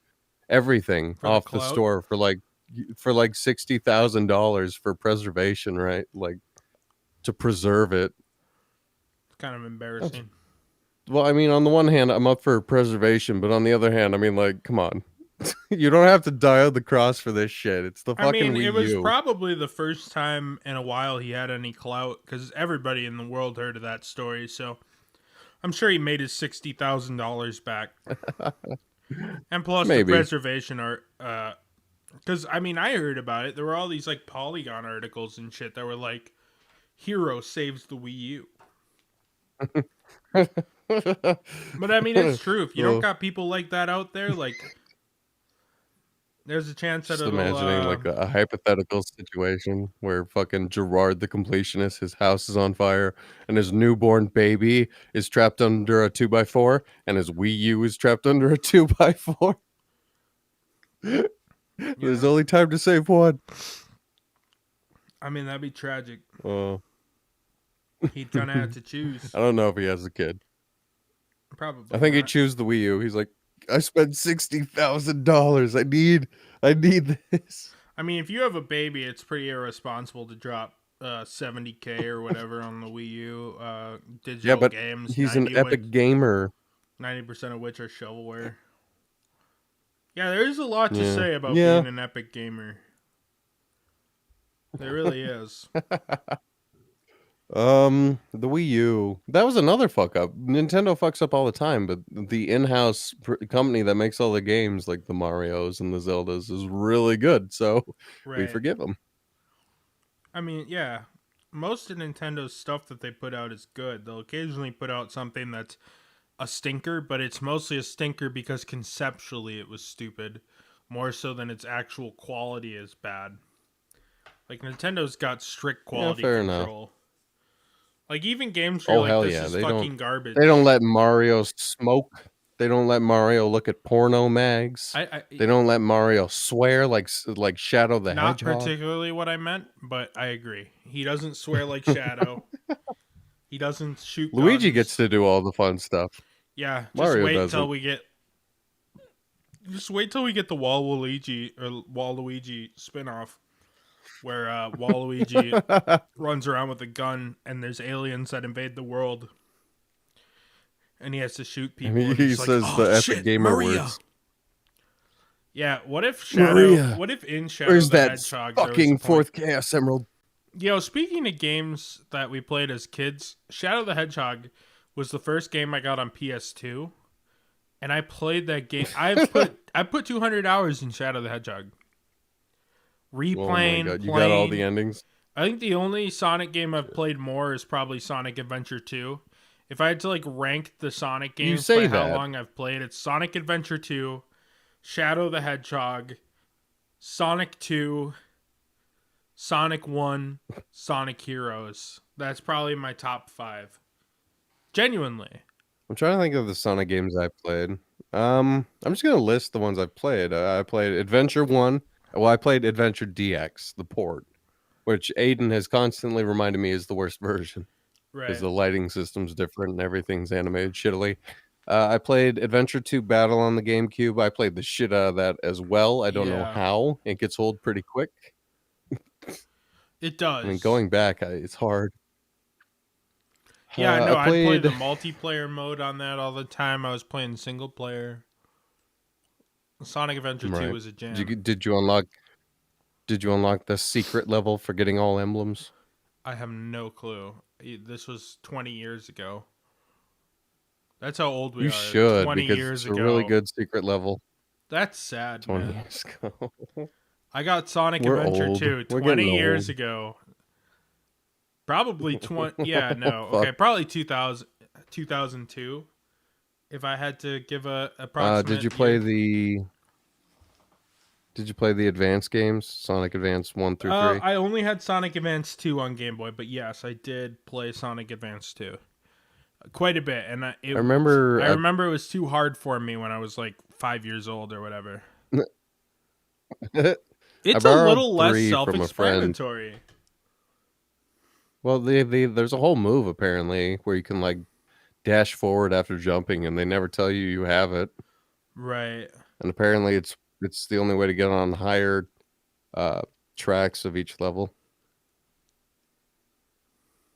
everything for the off the clout, store for like $60,000 for preservation, right? Like to preserve it. it's kind of That's, embarrassing. well, I mean, on the one hand, I'm up for preservation, but on the other hand, I mean, like, come on. You don't have to dial the cross for this shit. It's the I fucking mean, Wii it was U. probably the first time in a while he had any clout because everybody in the world heard of that story. So I'm sure he made his $60,000 back, and plus the Maybe. preservation art. Because I mean, I heard about it. There were all these like Polygon articles and shit that were like, "Hero saves the Wii U." But I mean, it's true. If you don't Well, got people like that out there, like, there's a chance that just it'll. imagining like a hypothetical situation where fucking Gerard the completionist, his house is on fire, and his newborn baby is trapped under a 2x4, and his Wii U is trapped under a 2x4. There's Yeah, only time to save one. I mean that'd be tragic. Oh. He'd kind of have to choose. I don't know if he has a kid. I Probably think he'd not. choose the Wii U. He's like, I spent $60,000. I need this. I mean, if you have a baby, it's pretty irresponsible to drop 70K or whatever on the Wii U. Yeah, Digital but games, he's an epic gamer. 90% of which are shovelware. Yeah, there's a lot to Yeah. say about Yeah. being an epic gamer. There really is. The Wii U. That was another fuck up. Nintendo fucks up all the time, but the in-house company that makes all the games, like the Marios and the Zeldas, is really good. So we Right. forgive them. I mean, yeah. Most of Nintendo's stuff that they put out is good. They'll occasionally put out something that's a stinker, but it's mostly a stinker because conceptually it was stupid, more so than its actual quality is bad. Like Nintendo's got strict Yeah, quality fair enough. control. Like even games where you're Oh like, hell this yeah, is they don't. fucking They don't garbage. let Mario smoke. They don't let Mario look at porno mags. I They don't let Mario swear like Shadow the not Hedgehog. particularly what I meant, but I agree. He doesn't swear like Shadow. He doesn't shoot Luigi gets guns. to do all the fun stuff. Yeah, Mario doesn't. just wait till we get the Waluigi or Waluigi spin-off where Waluigi runs around with a gun and there's aliens that invade the world and he has to shoot And people and he he's like, says the "Oh Epic shit, Gamer Maria." words. Yeah, Maria, what if in Shadow where's the that Hedgehog there was a fucking point? fourth Chaos Emerald? Yo, speaking of games that we played as kids, Shadow the Hedgehog was the first game I got on PS2 and I played that game. I put 200 hours in Shadow the Hedgehog. Oh my Replaying, god, you got all the playing. endings? I think the only Sonic game I've played more is probably Sonic Adventure 2. If I had to like rank the Sonic You games say by how that. long I've played, it's Sonic Adventure 2, Shadow the Hedgehog, Sonic 2, Sonic 1, Sonic Heroes. That's probably my top 5. Genuinely. I'm trying to think of the Sonic games I played. I'm just gonna list the ones I've played. I played Adventure 1. Well, I played Adventure DX, the port, which Aiden has constantly reminded me is the worst version because Right. the lighting system's different and everything's animated shittily. I played Adventure 2 Battle on the GameCube. I played the shit out of that as well. I don't know Yeah. how. It gets old pretty quick. It I mean, does. going back, it's hard. Yeah, I no, I'd play the played multiplayer mode on that all the time. I was playing single player. Sonic Adventure 2 right. was a Did you, jam. did you unlock? Did you unlock the secret level for getting all emblems? I have no clue. This was 20 years ago. That's how old we You are. should 20 because years it's a really ago. good secret level. That's sad, 20 man. years ago. I got Sonic We're Adventure old. 2 We're 20 getting years old. ago. Probably 20. Yeah, no. Fuck. Okay, probably 2000, 2002. If I had to give a approximate year. Did you play the advanced games? Sonic Advance 1 through 3? I only had Sonic Advance 2 on Game Boy, but yes, I did play Sonic Advance 2 quite a bit, and I remember I remember it was too hard for me when I was like 5 years old or whatever. I It's a borrowed little less 3 from a friend. self-explanatory. Well, there's a whole move apparently where you can like dash forward after jumping and they never tell you you have it. Right. And apparently it's the only way to get on higher uh tracks of each level.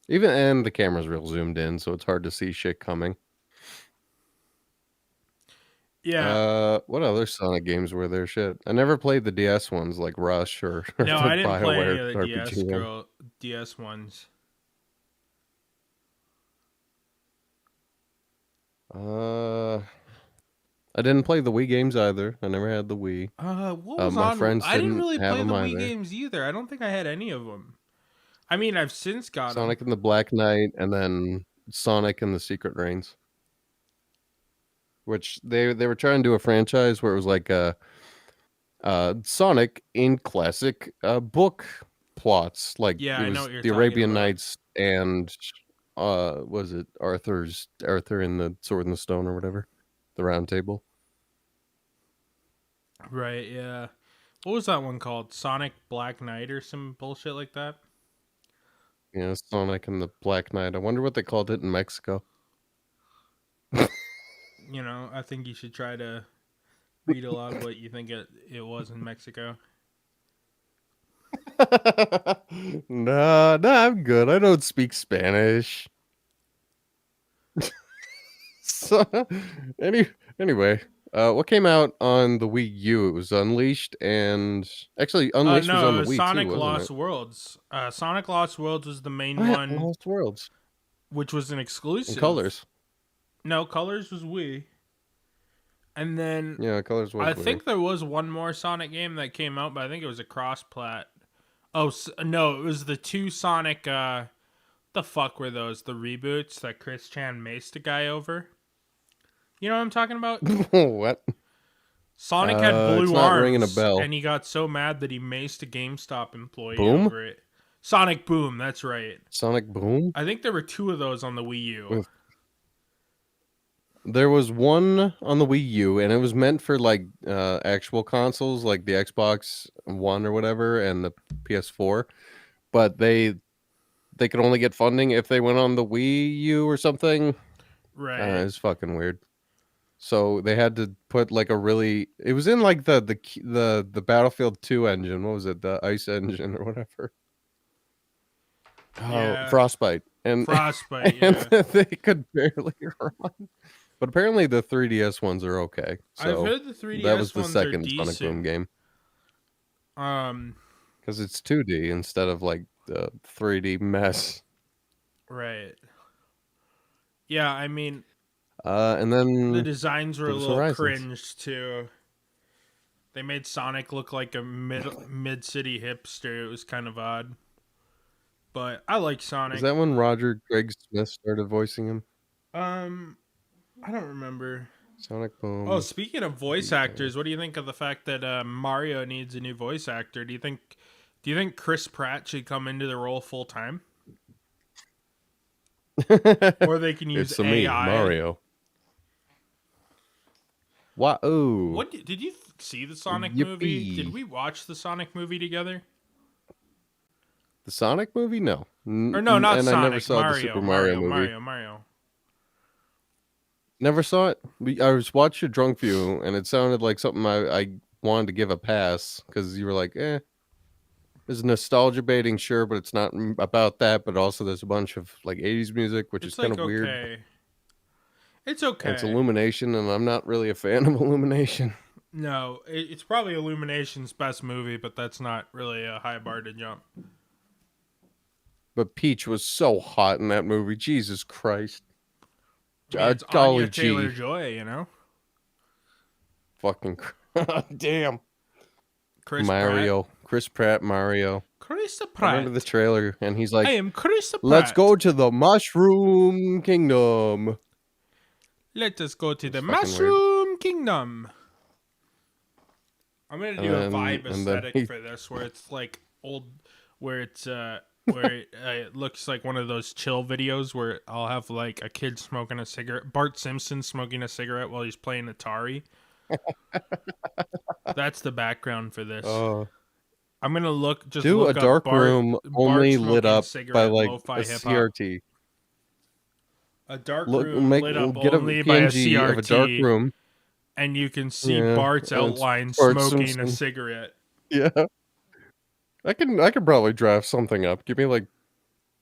Even and the camera's real zoomed in, so it's hard to see shit coming. Yeah. What other Sonic games were there? Shit, I never played the DS ones like Rush or, or No, the I didn't play any BioWare of the RPG one. DS ones. Uh, I didn't play the Wii games either. I never had the Wii. What was My on? friends I didn't didn't really have play them the Wii either. games either. I don't think I had any of them. I mean, I've since got them. Sonic and the Black Knight, and then Sonic and the Secret Reigns, which they were trying to do a franchise where it was like Sonic in classic book plots. Like Yeah, it I know was what you're the talking Arabian about. Nights and was it Arthur in the Sword in the Stone or whatever, the Round Table. Right, yeah. What was that one called? Sonic Black Knight or some bullshit like that? Yeah, Sonic and the Black Knight. I wonder what they called it in Mexico. You know, I think you should try to read aloud what you think it was in Mexico. Nah, I'm good. I don't speak Spanish. So, any anyway, What came out on the Wii U? It was Unleashed, and actually, Unleashed was on No, it the was Wii too, Sonic wasn't Lost it? Worlds. Sonic Lost Worlds was the Oh main yeah, one, Lost Worlds which was an and exclusive. Colors. No, Colors was Wii. And then Yeah, Colors was I Wii. think there was one more Sonic game that came out, but I think it was a cross plat. Oh no, it was the two Sonic. The fuck were those? The reboots that Chris Chan maced a guy over. You know what I'm talking about? What? Sonic had It's blue not ringing a arms, bell. and he got so mad that he maced a GameStop employee Boom? over it. Sonic Boom, that's right. Sonic Boom? I think there were two of those on the Wii U. With There was one on the Wii U, and it was meant for like actual consoles, like the Xbox One or whatever, and the PS4. But they could only get funding if they went on the Wii U or something. Right. It's fucking weird. So they had to put like a really. It was in like the Battlefield 2 engine. What was it? The Ice engine or whatever. Oh, Yeah. Frostbite, and Frostbite, and yeah. they could barely run. But apparently the 3DS ones are okay. I've So heard the that was 3DS the ones are second Sonic Boom decent. game Um, because it's 2D instead of like the 3D mess. right. Yeah, I mean, And the then designs were there a was little Horizons. cringe too. They made Sonic look like a mid city hipster. It was kind of odd. But I like Is Sonic. that when Roger Craig Smith started voicing him? Um, I don't remember. Sonic Oh, Boom. speaking of voice actors, what do you think of the fact that Mario needs a new voice actor? Do you think Chris Pratt should come into the role full time, or they can use It's a me, AI? Mario. Wow! Did you see the Sonic movie? Did Yippee! we watch the Sonic movie together? The Sonic movie? No. Or no, not And I never Sonic. saw the Super Mario, Mario Mario, movie. Mario, Mario. Never saw it. I was watched your drunk view, and it sounded like something I wanted to give a pass because you were like, "Eh, there's nostalgia baiting, sure, but it's not about that." But also, there's a bunch of like '80s music, which is It's kind like of weird, okay. It's and it's okay. Illumination, and I'm not really a fan of Illumination. No, it's probably Illumination's best movie, but that's not really a high bar to jump. But Peach was so hot in that movie. Jesus Christ. I mean, it's Anya Golly Taylor gee. Joy, you know, Fucking damn. Chris Pratt. Mario. Chris Pratt, Mario. Chris I remember the Pratt. trailer, and he's I like, am Chris let's Pratt. go to the Mushroom Kingdom. Let us go to It was the fucking weird. Mushroom Kingdom. I'm gonna do a vibe And then aesthetic he for this, where it's like old, where it's where it looks like one of those chill videos where I'll have like a kid smoking a cigarette, Bart Simpson smoking a cigarette while he's playing Atari. That's the background for this. uh I'm gonna just do a look up dark room Bart only lit smoking up by cigarette like a lo-fi hip hop. CRT. A dark Look, room lit up get a only by a PNG of a dark CRT, room. and you can see Yeah, Bart's and it's outline Bart smoking a Simpson. cigarette. Yeah, I can probably draft something up. Give me like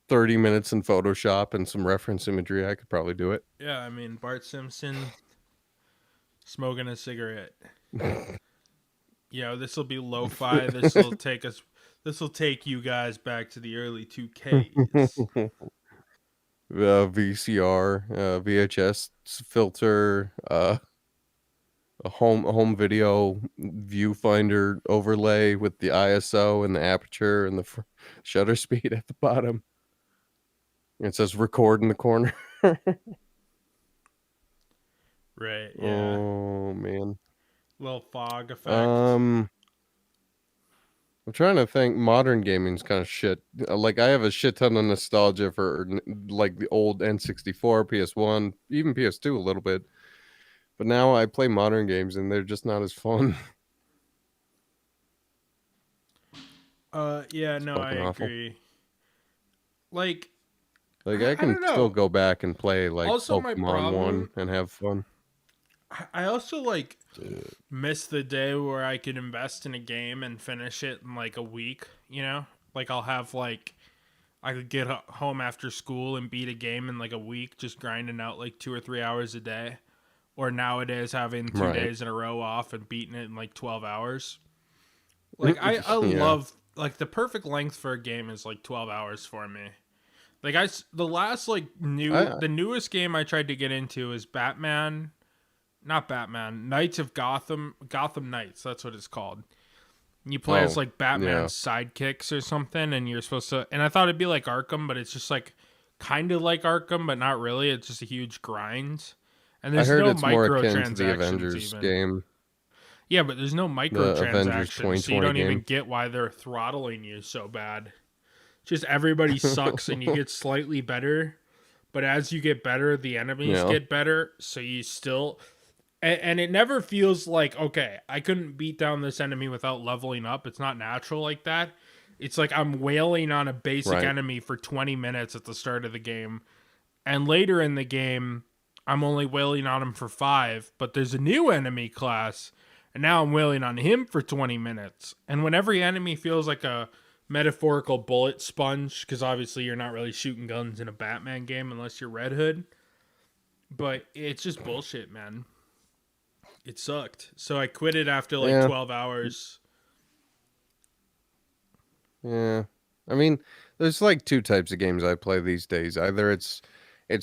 30 minutes in Photoshop and some reference imagery. I could probably do it. Yeah, I mean Bart Simpson smoking a cigarette. This will be lo-fi. This will take you guys back to the early 2Ks. VCR, VHS filter, a home video viewfinder overlay with the ISO and the aperture and the shutter speed at the bottom. It says record in the corner. Right, yeah. Oh man. Little fog effect. Um I'm trying to think. Modern gaming's kind of shit. Like I have a shit ton of nostalgia for like the old N64, PS1, even PS2 a little bit. But now I play modern games and they're just not as fun. Yeah, It's no, I fucking awful. agree. Like, Like I I can don't still know. go back and play like Also, my Pokemon 1 problem, and have fun. I also like miss the day where I could invest in a game and finish it in like a week, you know? Like I'll have like I could get home after school and beat a game in like a week just grinding out like 2 or 3 hours a day. or nowadays having two Right. days in a row off and beating it in like 12 hours. Like I Yeah. love like the perfect length for a game is like 12 hours for me. Like the last like I the newest game I tried to get into is Batman, not Batman, Knights of Gotham Knights, that's what it's called. You play as oh, like yeah. Batman's sidekicks or something, and you're supposed to. And I thought it'd be like Arkham, but it's just like kind of like Arkham, but not really. It's just a huge grind, and I there's heard no it's more akin to the microtransactions Avengers even. game, Yeah, but there's no the Avengers microtransactions, so you 2020 don't even game. get why they're throttling you so bad. Just everybody sucks, and you get slightly better. But as you get better, the enemies Yeah. get better. So you still and it never feels like okay, I couldn't beat down this enemy without leveling up. It's not natural like that. It's like I'm wailing on a basic Right. enemy for 20 minutes at the start of the game, and later in the game I'm only wailing on him for 5, but there's a new enemy class and now I'm wailing on him for 20 minutes. And when every enemy feels like a metaphorical bullet sponge, because obviously you're not really shooting guns in a Batman game unless you're Red Hood, but it's just bullshit, man. It sucked. So I quit it after like Yeah. 12 hours. Yeah. I mean, there's like two types of games I play these days. Either it's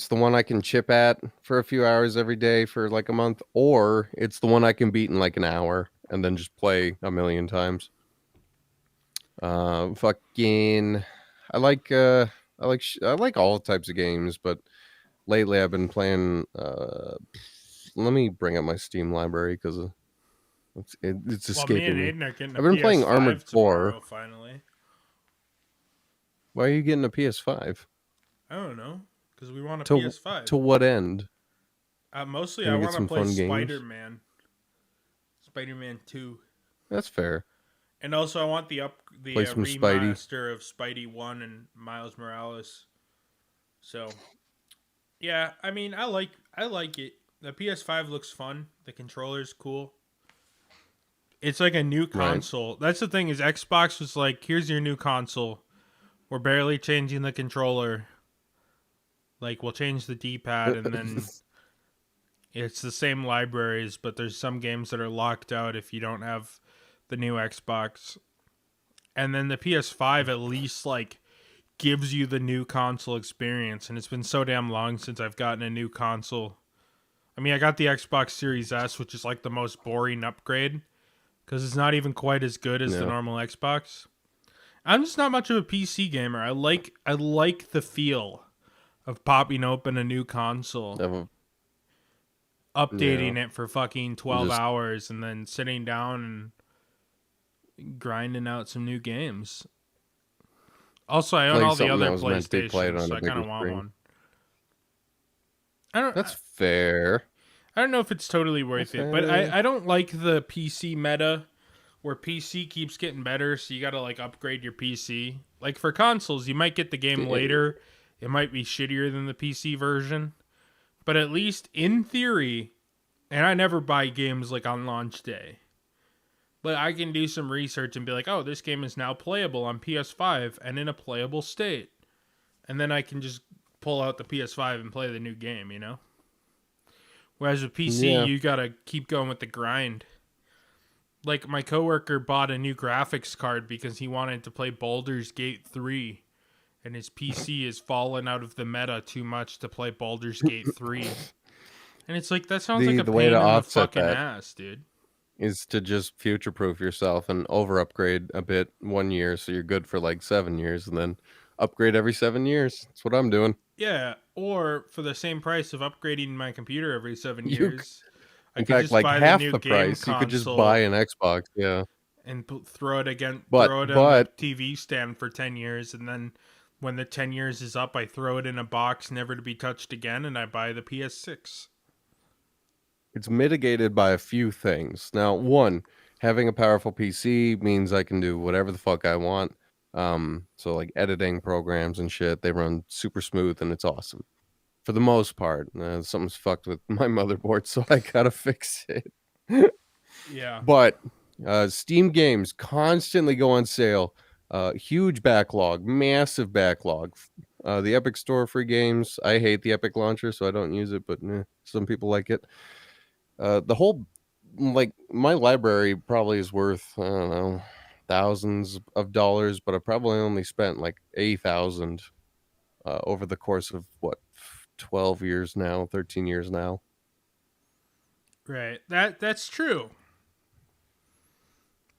the one I can chip at for a few hours every day for like a month, or it's the one I can beat in like an hour and then just play a million times. Fucking I like all types of games, but lately I've been playing let me bring up my Steam library cuz it's Well, me and escaping me. Aiden are getting a I've been playing Armored PS5 Core. tomorrow, finally. Why are you getting a PS5? I don't know. Because we want a To PS5. to what end? Mostly, Can I we get want to some play fun games? Spider Man. Spider Man 2. That's fair. And also, I want the Play some Spidey. remaster of Spidey 1 and Miles Morales. So, yeah, I mean, I like it. The PS5 looks fun. The controller's cool. It's like a new Right. console. That's the thing is Xbox was like, here's your new console. We're barely changing the controller. Like we'll change the D-pad and then it's the same libraries, but there's some games that are locked out if you don't have the new Xbox. And then the PS5 at least like gives you the new console experience, and it's been so damn long since I've gotten a new console. I mean, I got the Xbox Series S, which is like the most boring upgrade because it's not even quite as good as the Yeah. normal Xbox. I'm just not much of a PC gamer. I like the feel of popping open a new console, Of yeah. updating it for fucking And 12 just hours and then sitting down and grinding out some new games. Also, I own play all the something that other was meant to be played PlayStations, on so a I kind bigger of want screen. one. I don't That's fair. I don't know if it's totally That's worth it, but fair. I don't like the PC meta where PC keeps getting better, so you got to like upgrade your PC. Like for consoles, you might get the game later. It might be shittier than the PC version, but at least in theory, and I never buy games like on launch day. But I can do some research and be like, "Oh, this game is now playable on PS5 and in a playable state." And then I can just pull out the PS5 and play the new game, you know? Whereas with PC, Yeah. you gotta keep going with the grind. Like my coworker bought a new graphics card because he wanted to play Baldur's Gate 3, and his PC has fallen out of the meta too much to play Baldur's Gate 3. And it's like that sounds like a The way to pain in the offset fucking that ass, dude. is to just future proof yourself and over upgrade a bit 1 year so you're good for like 7 years and then upgrade every 7 years. That's what I'm doing. Yeah, or for the same price of upgrading my computer every seven You years, I In could fact, just like buy the half new the game price, you could just buy console an Xbox, yeah. and throw it again, But throw it on the but TV stand for 10 years, and then when the 10 years is up, I throw it in a box, never to be touched again, and I buy the PS6. it's mitigated by a few things. Now, one, having a powerful PC means I can do whatever the fuck I want. So like editing programs and shit, they run super smooth and it's awesome. For the most part, something's fucked with my motherboard, so I gotta fix it. Yeah, But Steam games constantly go on sale. Huge backlog, massive backlog. The Epic Store free games. I hate the Epic launcher, so I don't use it, but some people like it. The whole like my library probably is worth I don't know thousands of dollars, but I probably only spent like 8,000 over the course of what 12 years now, 13 years now. Right. That's true.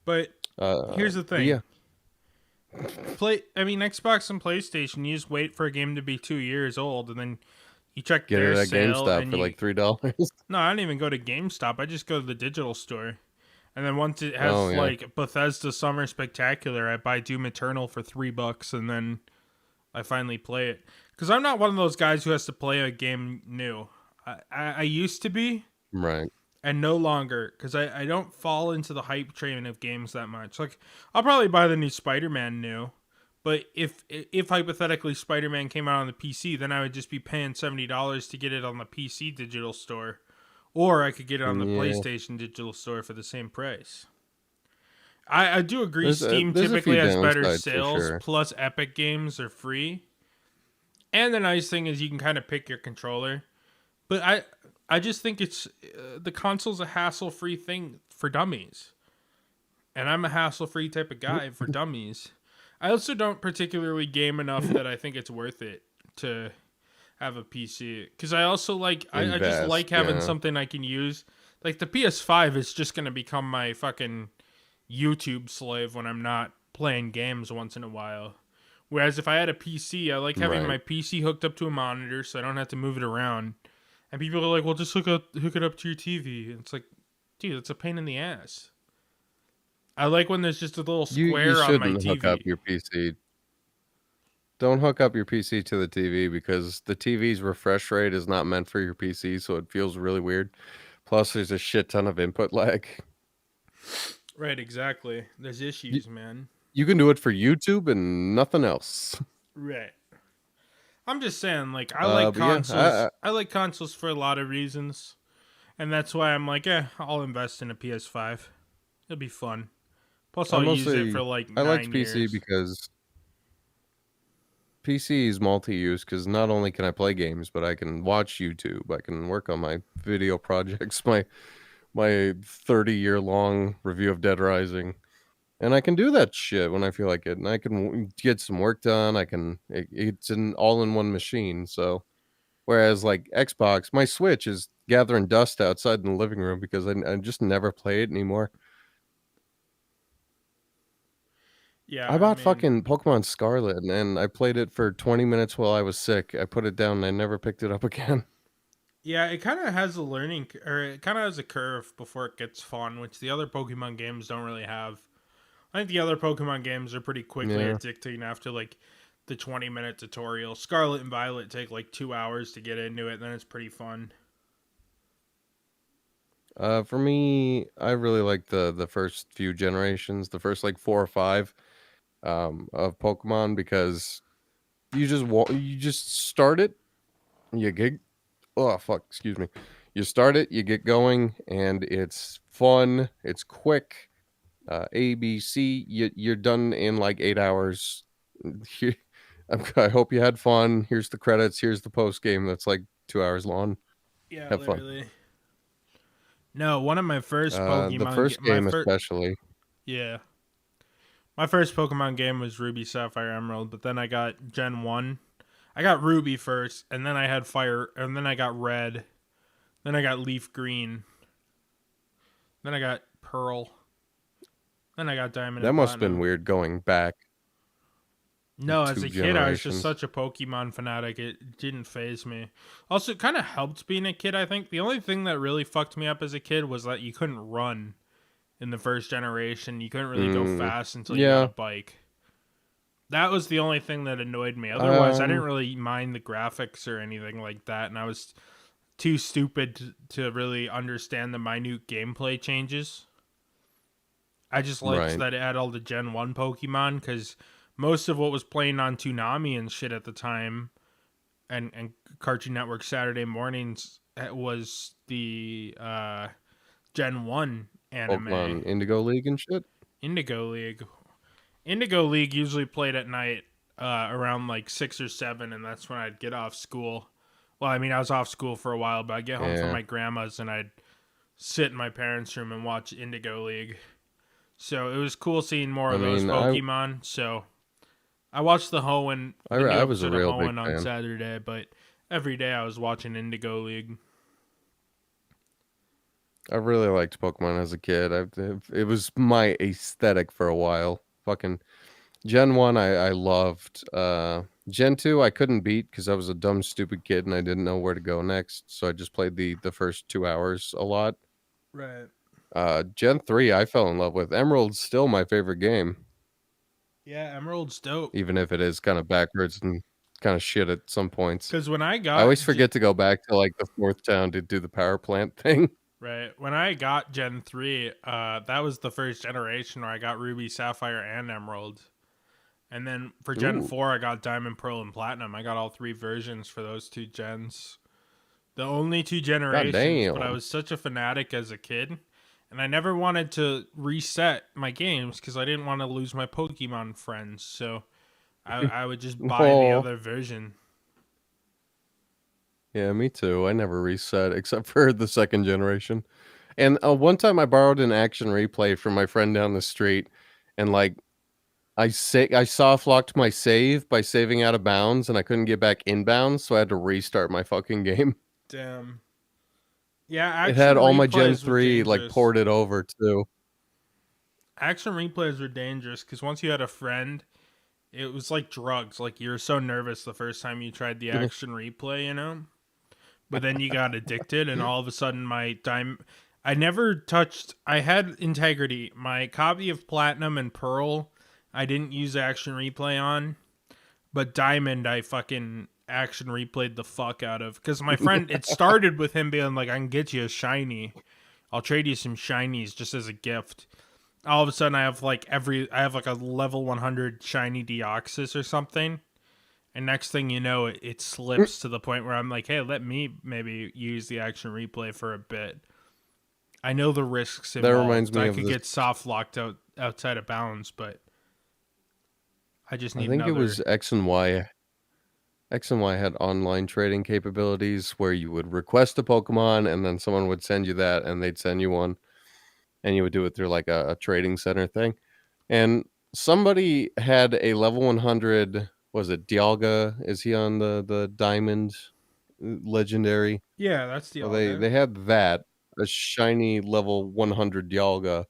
But here's the But thing. yeah, Xbox and PlayStation, you just wait for a game to be 2 years old, and then you check get their it at sale, GameStop and for you. like $3. No, I don't even go to GameStop. I just go to the digital store. And then once it Oh has yeah, like Bethesda Summer Spectacular, I buy Doom Eternal for $3, and then I finally play it. Because I'm not one of those guys who has to play a game new. I used to be, right. and no longer, because I don't fall into the hype train of games that much. Like, I'll probably buy the new Spider-Man new, but if hypothetically Spider-Man came out on the PC, then I would just be paying $70 to get it on the PC digital store, or I could get it on the Yeah, PlayStation digital store for the same price. I do agree. Steam there's a few typically has better downsides for sales. sure. Plus, Epic games are free, and the nice thing is you can kind of pick your controller. But I just think it's the console's a hassle-free thing for dummies, and I'm a hassle-free type of guy for dummies. I also don't particularly game enough that I think it's worth it to have a PC, because I also I just Invest, like having yeah. something I can use. Like the PS5 is just gonna become my fucking YouTube slave when I'm not playing games once in a while. Whereas if I had a PC, I like having Right. my PC hooked up to a monitor so I don't have to move it around. And people are like, "Well, just hook it up to your TV." And it's like, dude, it's a pain in the ass. I like when there's just a little You square on my shouldn't hook up TV. your PC. Don't hook up your PC to the TV because the TV's refresh rate is not meant for your PC, so it feels really weird. Plus, there's a shit ton of input lag. Right, exactly. There's You, issues, man. you can do it for YouTube and nothing else. Right. I'm just saying, like, I like But yeah, consoles. I like consoles for a lot of reasons, and that's why I'm like, I'll invest in a PS5. It'll be fun. Plus, I I'll use it for mostly like I liked 9 years. PC because PC is multi-use because not only can I play games, but I can watch YouTube. I can work on my video projects, my 30-year long review of Dead Rising. And I can do that shit when I feel like it. And I can get some work done. It's an all-in-one machine. So whereas like Xbox, my Switch is gathering dust outside in the living room because I just never play it anymore. Yeah, I I bought mean, fucking Pokemon Scarlet and I played it for 20 minutes while I was sick. I put it down and I never picked it up again. yeah, it kind of has a or it kind of has a curve before it gets fun, which the other Pokemon games don't really have. I think the other Pokemon games are pretty quickly Yeah. addicting after like the 20-minute tutorial. Scarlet and Violet take like 2 hours to get into it, then it's pretty fun. For me, I really like the first few generations, the first like 4 or 5 of Pokemon because you just start it, you get oh fuck, excuse me. You start it, you get going, and it's fun, it's quick. ABC, you're done in like 8 hours. Here, I hope you had fun. Here's the credits. Here's the post game that's like 2 hours long. Yeah, Have fun. literally. No, one of my first The first my game first especially. yeah, my first Pokemon game was Ruby, Sapphire, Emerald, but then I got Gen 1. I got Ruby first, and then I had Fire, and then I got Red, then I got Leaf Green, then I got Pearl, then I got Diamond That and must have been Platinum. weird going back No, as two a kid, I was just generations. such a Pokemon fanatic. It didn't phase me. Also, it kind of helped being a kid, I think. The only thing that really fucked me up as a kid was that you couldn't run in the first generation. You couldn't really go Mm, fast until you got a yeah. bike. That was the only thing that annoyed me. Otherwise, I didn't Um, really mind the graphics or anything like that, and I was too stupid to really understand the minute gameplay changes. I just liked right. that it had all the Gen 1 Pokemon, because most of what was playing on Toonami and shit at the time, and Cartoon Network Saturday mornings, was the Gen 1 anime. Pokemon Indigo League and shit. Indigo League. Indigo League usually played at night around like 6 or 7, and that's when I'd get off school. Well, I mean, I was off school for a while, but I'd get home from Yeah. my grandma's and I'd sit in my parents' room and watch Indigo League. So it was cool seeing more I of those mean, Pokemon. So I watched the new I was a episode of real big Hoenn on fan. Saturday, but every day I was watching Indigo League. I really liked Pokemon as a kid. It was my aesthetic for a while. Fucking Gen 1 I loved. Gen 2 I couldn't beat cuz I was a dumb stupid kid and I didn't know where to go next, so I just played the first 2 hours a lot. Right. Gen 3 I fell in love with. Emerald's still my favorite game, Yeah, Emerald's dope. even if it is kind of backwards and kind of shit at some points. Because when I I always got forget to go back to like the fourth town to do the power plant thing. when I got Gen 3, that was the first generation where I got Ruby, Sapphire, and Emerald. And then for Gen Ooh, 4, I got Diamond, Pearl, and Platinum. I got all three versions for those two gens. The only two generations, but I goddamn. was such a fanatic as a kid. And I never wanted to reset my games because I didn't want to lose my Pokemon friends. So I would just buy the Oh, other version. yeah, me too. I never reset except for the second generation. And one time I borrowed an action replay from my friend down the street, and like I soft locked my save by saving out of bounds, and I couldn't get back inbounds, so I had to restart my fucking game. Damn. Yeah, It had action all my Gen replays were 3 like dangerous. ported over too. Action replays were dangerous because once you had a friend, it was like drugs. Like you were so nervous the first time you tried the action replay, you know? But then you got addicted, and all of a sudden, I never touched. I had integrity. My copy of Platinum and Pearl, I didn't use action replay on, but Diamond, I fucking action replayed the fuck out of. Because my friend, it started with him being like, I can get you a shiny. I'll trade you some shinies just as a gift. All of a sudden, I have like a level 100 shiny Deoxys or something. And next thing you know, it slips to the point where I'm like, hey, let me maybe use the action replay for a bit. I know the risks That reminds involved. me I of could this. get soft locked outside of bounds, but I just I need think it was another. X and Y. X and Y had online trading capabilities where you would request a Pokemon and then someone would send you that and they'd send you one and you would do it through like a trading center thing. And somebody had a level 100, was it Dialga? Is he on the Diamond legendary? Yeah, that's the Well, all guy. they had that, a shiny level 100 Dialga,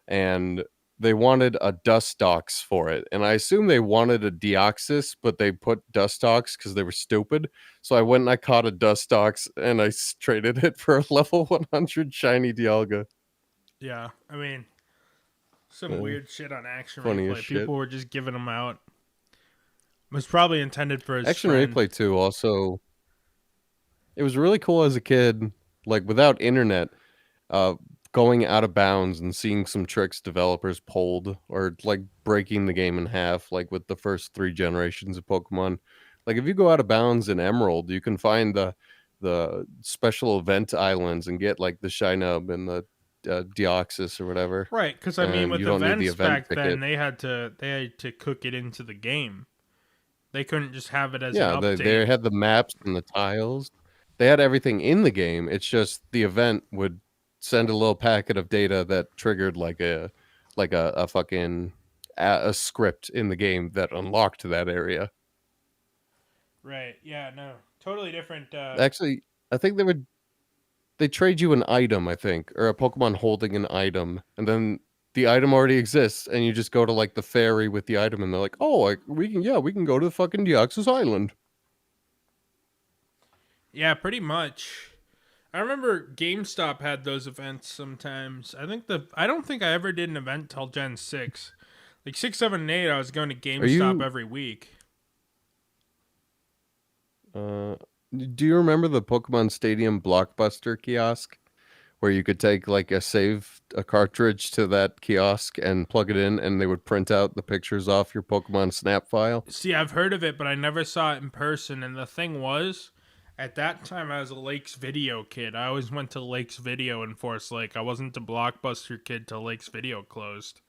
and they wanted a Dustox for it. And I assume they wanted a Deoxys, but they put Dustox because they were stupid. So I went and I caught a Dustox and I traded it for a level 100 shiny Dialga. Yeah, I mean, some Uh, weird shit on action Funny as replay. shit. People were just giving them out. It was probably intended for his Action friend. Replay 2 also, it was really cool as a kid, like without internet, uh, going out of bounds and seeing some tricks developers pulled or like breaking the game in half, like with the first three generations of Pokemon. Like if you go out of bounds in Emerald, you can find the special event islands and get like the Shinub and the Deoxys or whatever, Right, because I mean, and you with don't need the events event back then, ticket. they had to cook it into the game. They couldn't just have it as an Yeah, they update. had the maps and the tiles. They had everything in the game. It's just the event would send a little packet of data that triggered like a fucking a script in the game that unlocked that area. Right. Yeah. No. Totally different. Actually, I think they trade you an item, I think, or a Pokemon holding an item, and then the item already exists, and you just go to like the ferry with the item, and they're like, "Oh, we can go to the fucking Deoxys Island." Yeah. Pretty much. I remember GameStop had those events sometimes. I don't think I ever did an event till Gen 6. Like 6, 7, and 8, I was going to Are GameStop you every week. Uh, do you remember the Pokemon Stadium Blockbuster kiosk where you could take like a cartridge to that kiosk and plug it in, and they would print out the pictures off your Pokemon Snap file? See, I've heard of it, but I never saw it in person. And the thing was, at that time, I was a Lakes Video kid. I always went to Lakes Video in Forest Lake. I wasn't a Blockbuster kid till Lakes Video closed.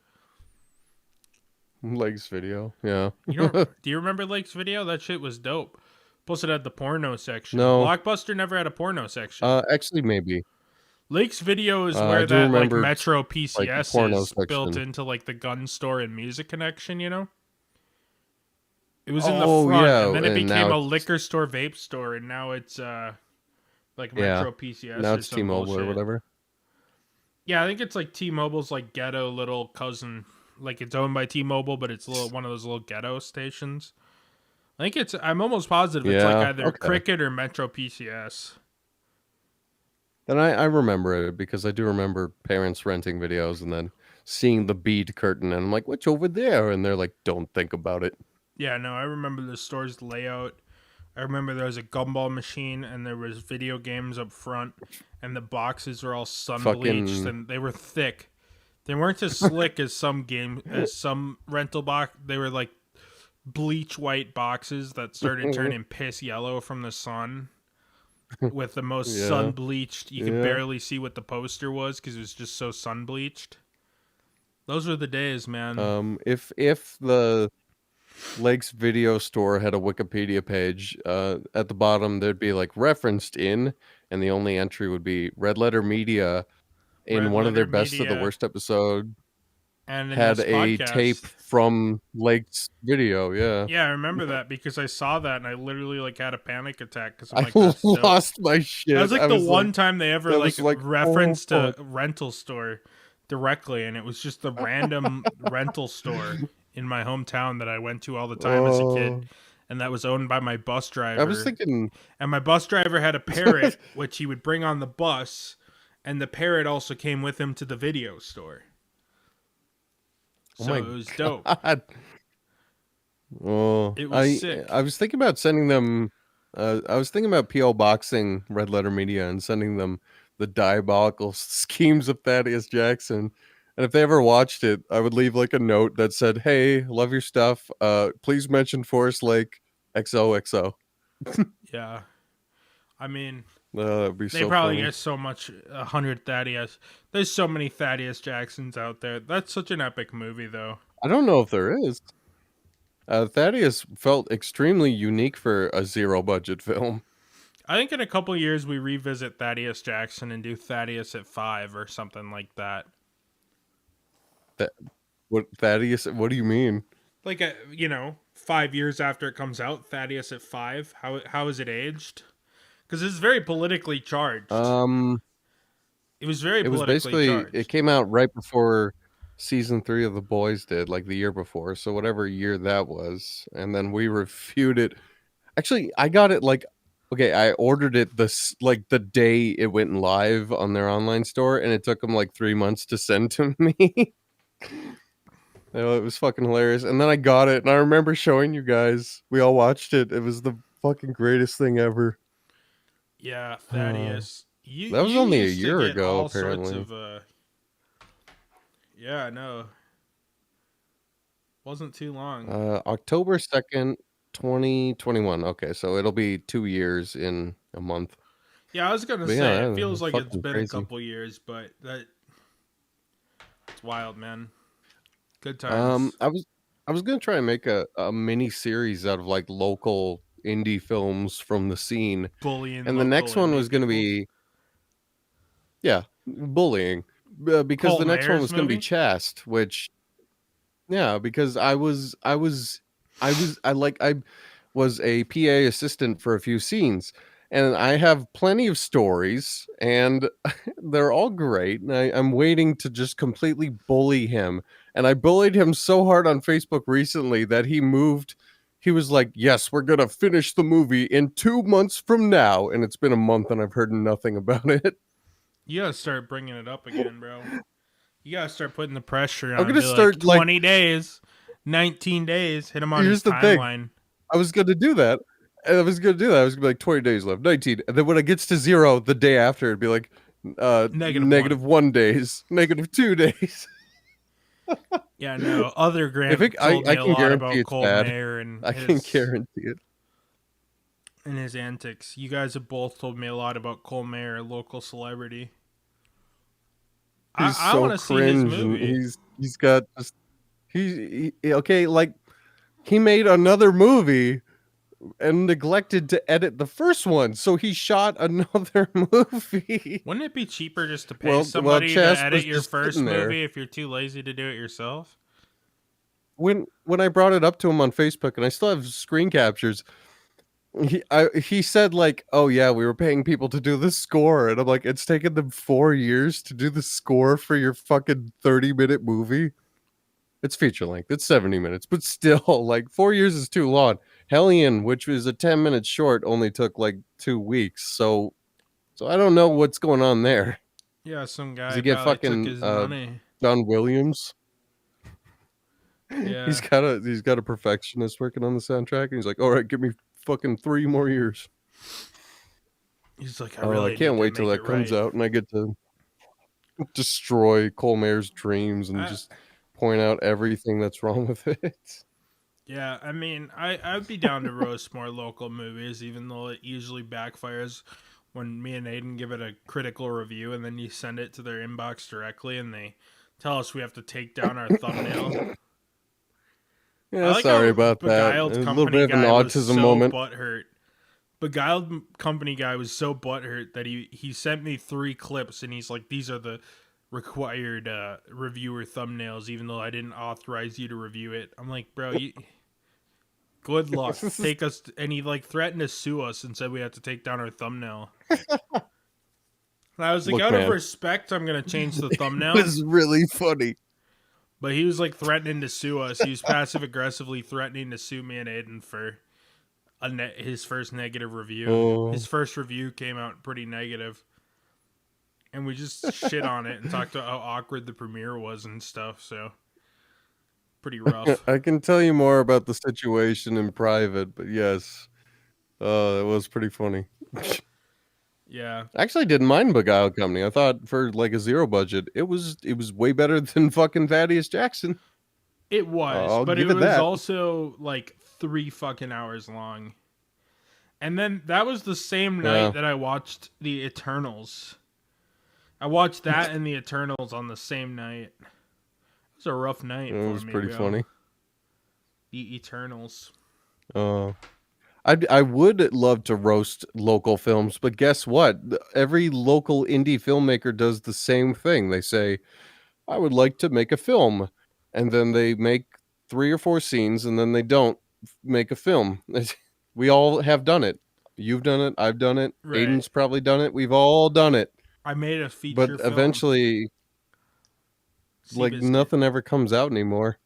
Legs video, yeah. You don't? Do you remember Lakes Video? That shit was dope. Plus, it had the porno section. No, Blockbuster never had a porno section. actually, maybe Lake's Video is I where do that like remember Metro like the PCS porno is built section. into like the gun store and music connection. You know, it was in the Oh front, and yeah, then it and now became a it's liquor store, vape store, and now it's like yeah, Metro now PCS or it's some T-Mobile or bullshit. whatever. Yeah, I think it's like T-Mobile's like ghetto little cousin. Like it's owned by T-Mobile, but it's little one of those little ghetto stations. I think it's. I'm almost positive it's like Yeah, either okay. Cricket or Metro PCS. Then I remember it because I do remember parents renting videos and then seeing the bead curtain, and I'm like, "What's over there?" And they're like, "Don't think about it." Yeah, no, I remember the store's layout. I remember there was a gumball machine and there was video games up front, and the boxes were all sun bleached Fucking and they were thick. They weren't as slick as some rental box. They were like bleach white boxes that started turning piss yellow from the sun. With the most sun yeah, bleached, you could yeah. barely see what the poster was because it was just so sun bleached. Those were the days, man. If the Lakes Video Store had a Wikipedia page, at the bottom there'd be like referenced in, and the only entry would be Red Letter Media in Red one of their Letter best of the Media, worst episode and in had this a tape podcast. from Lakes Video. Yeah, Yeah, I remember that because I saw that and I literally like had a panic attack because I'm I like, that's dope. lost my That was shit. like the one time they ever That like was like, oh referenced a fuck. rental store directly, and it was just the random rental store in my hometown that I went to all the time as a kid, Oh, and that was owned by my bus I was driver. thinking. And my bus driver had a parrot which he would bring on the bus, and the parrot also came with him to the video store. Oh So my it was dope. god. Oh, It was I sick. was thinking about sending them. I was thinking about PO boxing Red Letter Media and sending them the diabolical schemes of Thaddeus Jackson. And if they ever watched it, I would leave like a note that said, "Hey, love your stuff. Please mention Forest Lake XOXO." Yeah. I mean, That'd be they so probably funny. get so much 100 Thaddeus. There's so many Thaddeus Jacksons out there. That's such an epic movie, though. I don't know if there is. Thaddeus felt extremely unique for a zero budget film. I think in a couple years we revisit Thaddeus Jackson and do Thaddeus at 5 or something like that. That what Thaddeus? What do you mean? Like, 5 years after it comes out, Thaddeus at 5. How is it aged? Because it's very politically charged. Um, It was very it was politically basically it charged. came out right before season 3 of The Boys did, like the year before. So whatever year that was, and then we reviewed it. Actually, I got it like okay, I ordered it like the day it went live on their online store, and it took them like 3 months to send to me. It was fucking hilarious. And then I got it, and I remember showing you guys. We all watched it. It was the fucking greatest thing ever. Yeah, That Thaddeus. You was you only a used to year get ago, all sorts apparently. of yeah, no. Wasn't too long. October 2nd, 2021. Okay, so it'll be 2 years in a month. Yeah, I was gonna But yeah, say it that feels was like it's fucking been a crazy. couple years, but it's wild, man. Good times. I was gonna try and make a mini series out of like local indie films from the scene, Bullying and the local next one indie was gonna people. be yeah, bullying, because the Colton next one Mayer's was gonna be movie. Chast, which yeah, because I was a PA assistant for a few scenes, and I have plenty of stories, and they're all great. And I'm waiting to just completely bully him. And I bullied him so hard on Facebook recently that he moved. He was like, "Yes, we're gonna finish the movie in 2 months from now," and it's been a month, and I've heard nothing about it. You gotta start bringing it up again, bro. You gotta start putting the pressure I'm on. gonna Be like start like. 20 days, 19 days. Hit him on his Here's the thing. timeline. I was gonna do that. And I was gonna do that. I was gonna be like 20 days left, 19. And then when it gets to zero the day after, it'd be like -1. -1 days, -2 days. Yeah, no. Other If Grant it told me I a can lot guarantee about it's Colton bad. Mayer and I can his guarantee it. and his antics. You guys have both told me a lot about Cole Mayer, a local celebrity. He's I so want to see his cringe, and movie. he's got just okay, like he made another movie and neglected to edit the first one, so he shot another movie. Wouldn't it be cheaper just to pay Well, somebody to Chess edit was your just first sitting there. movie if you're too lazy to do it yourself? When I brought it up to him on Facebook, and I still have screen captures, he said like, "Oh yeah, we were paying people to do the score," and I'm like, "It's taken them 4 years to do the score for your fucking 30-minute movie." It's feature length. It's 70 minutes, but still, like 4 years is too long. Hellion, which was a 10-minute short, only took like 2 weeks. So I don't know what's going on there. Yeah, some Does guy he get probably took fucking his money. John Williams? Yeah. He's got a perfectionist working on the soundtrack, and he's like, "All right, give me fucking 3 more years." He's like, I Oh, I really can't need to wait till make it that comes right. out and I get to destroy Colmare's dreams and I, just point out everything that's wrong with it. yeah, I mean, I'd be down to roast more local movies, even though it usually backfires when me and Aiden give it a critical review and then you send it to their inbox directly and they tell us we have to take down our thumbnail. I Yeah, like sorry how about that. A Beguiled little Company bit of an guy was autism so moment. butthurt. Beguiled Company guy was so butthurt that he sent me 3 clips and he's like, these are the required reviewer thumbnails, even though I didn't authorize you to review it. I'm like, bro, you good luck. Take us, and he like threatened to sue us and said we had to take down our thumbnail. And I was like, Look, out of man, respect, I'm gonna change the it thumbnail. was really funny. But he was like threatening to sue us. He was passive aggressively threatening to sue me and Aiden for his first negative review. His Oh, first review came out pretty negative, and we just shit on it and talked about how awkward the premiere was and stuff. So pretty rough. I can tell you more about the situation in private, but yes, it was pretty funny. Yeah, I actually didn't mind Beguiled Company. I thought for like a zero budget, it was way better than fucking Thaddeus Jackson. it was, I'll but it give it was that. also like 3 fucking hours long. And then that was the same night Yeah, that I watched The Eternals. I watched that and The Eternals on the same night. It was a rough night it for was me, pretty bro. funny. The Eternals. Uh, I would love to roast local films, but guess what? Every local indie filmmaker does the same thing. They say, "I would like to make a film," and then they make 3 or 4 scenes, and then they don't make a film. We all have done it. You've done it. I've done it. Right. Aiden's probably done it. We've all done it. I made a But feature film. eventually, like Seabiscuit. nothing ever comes out anymore.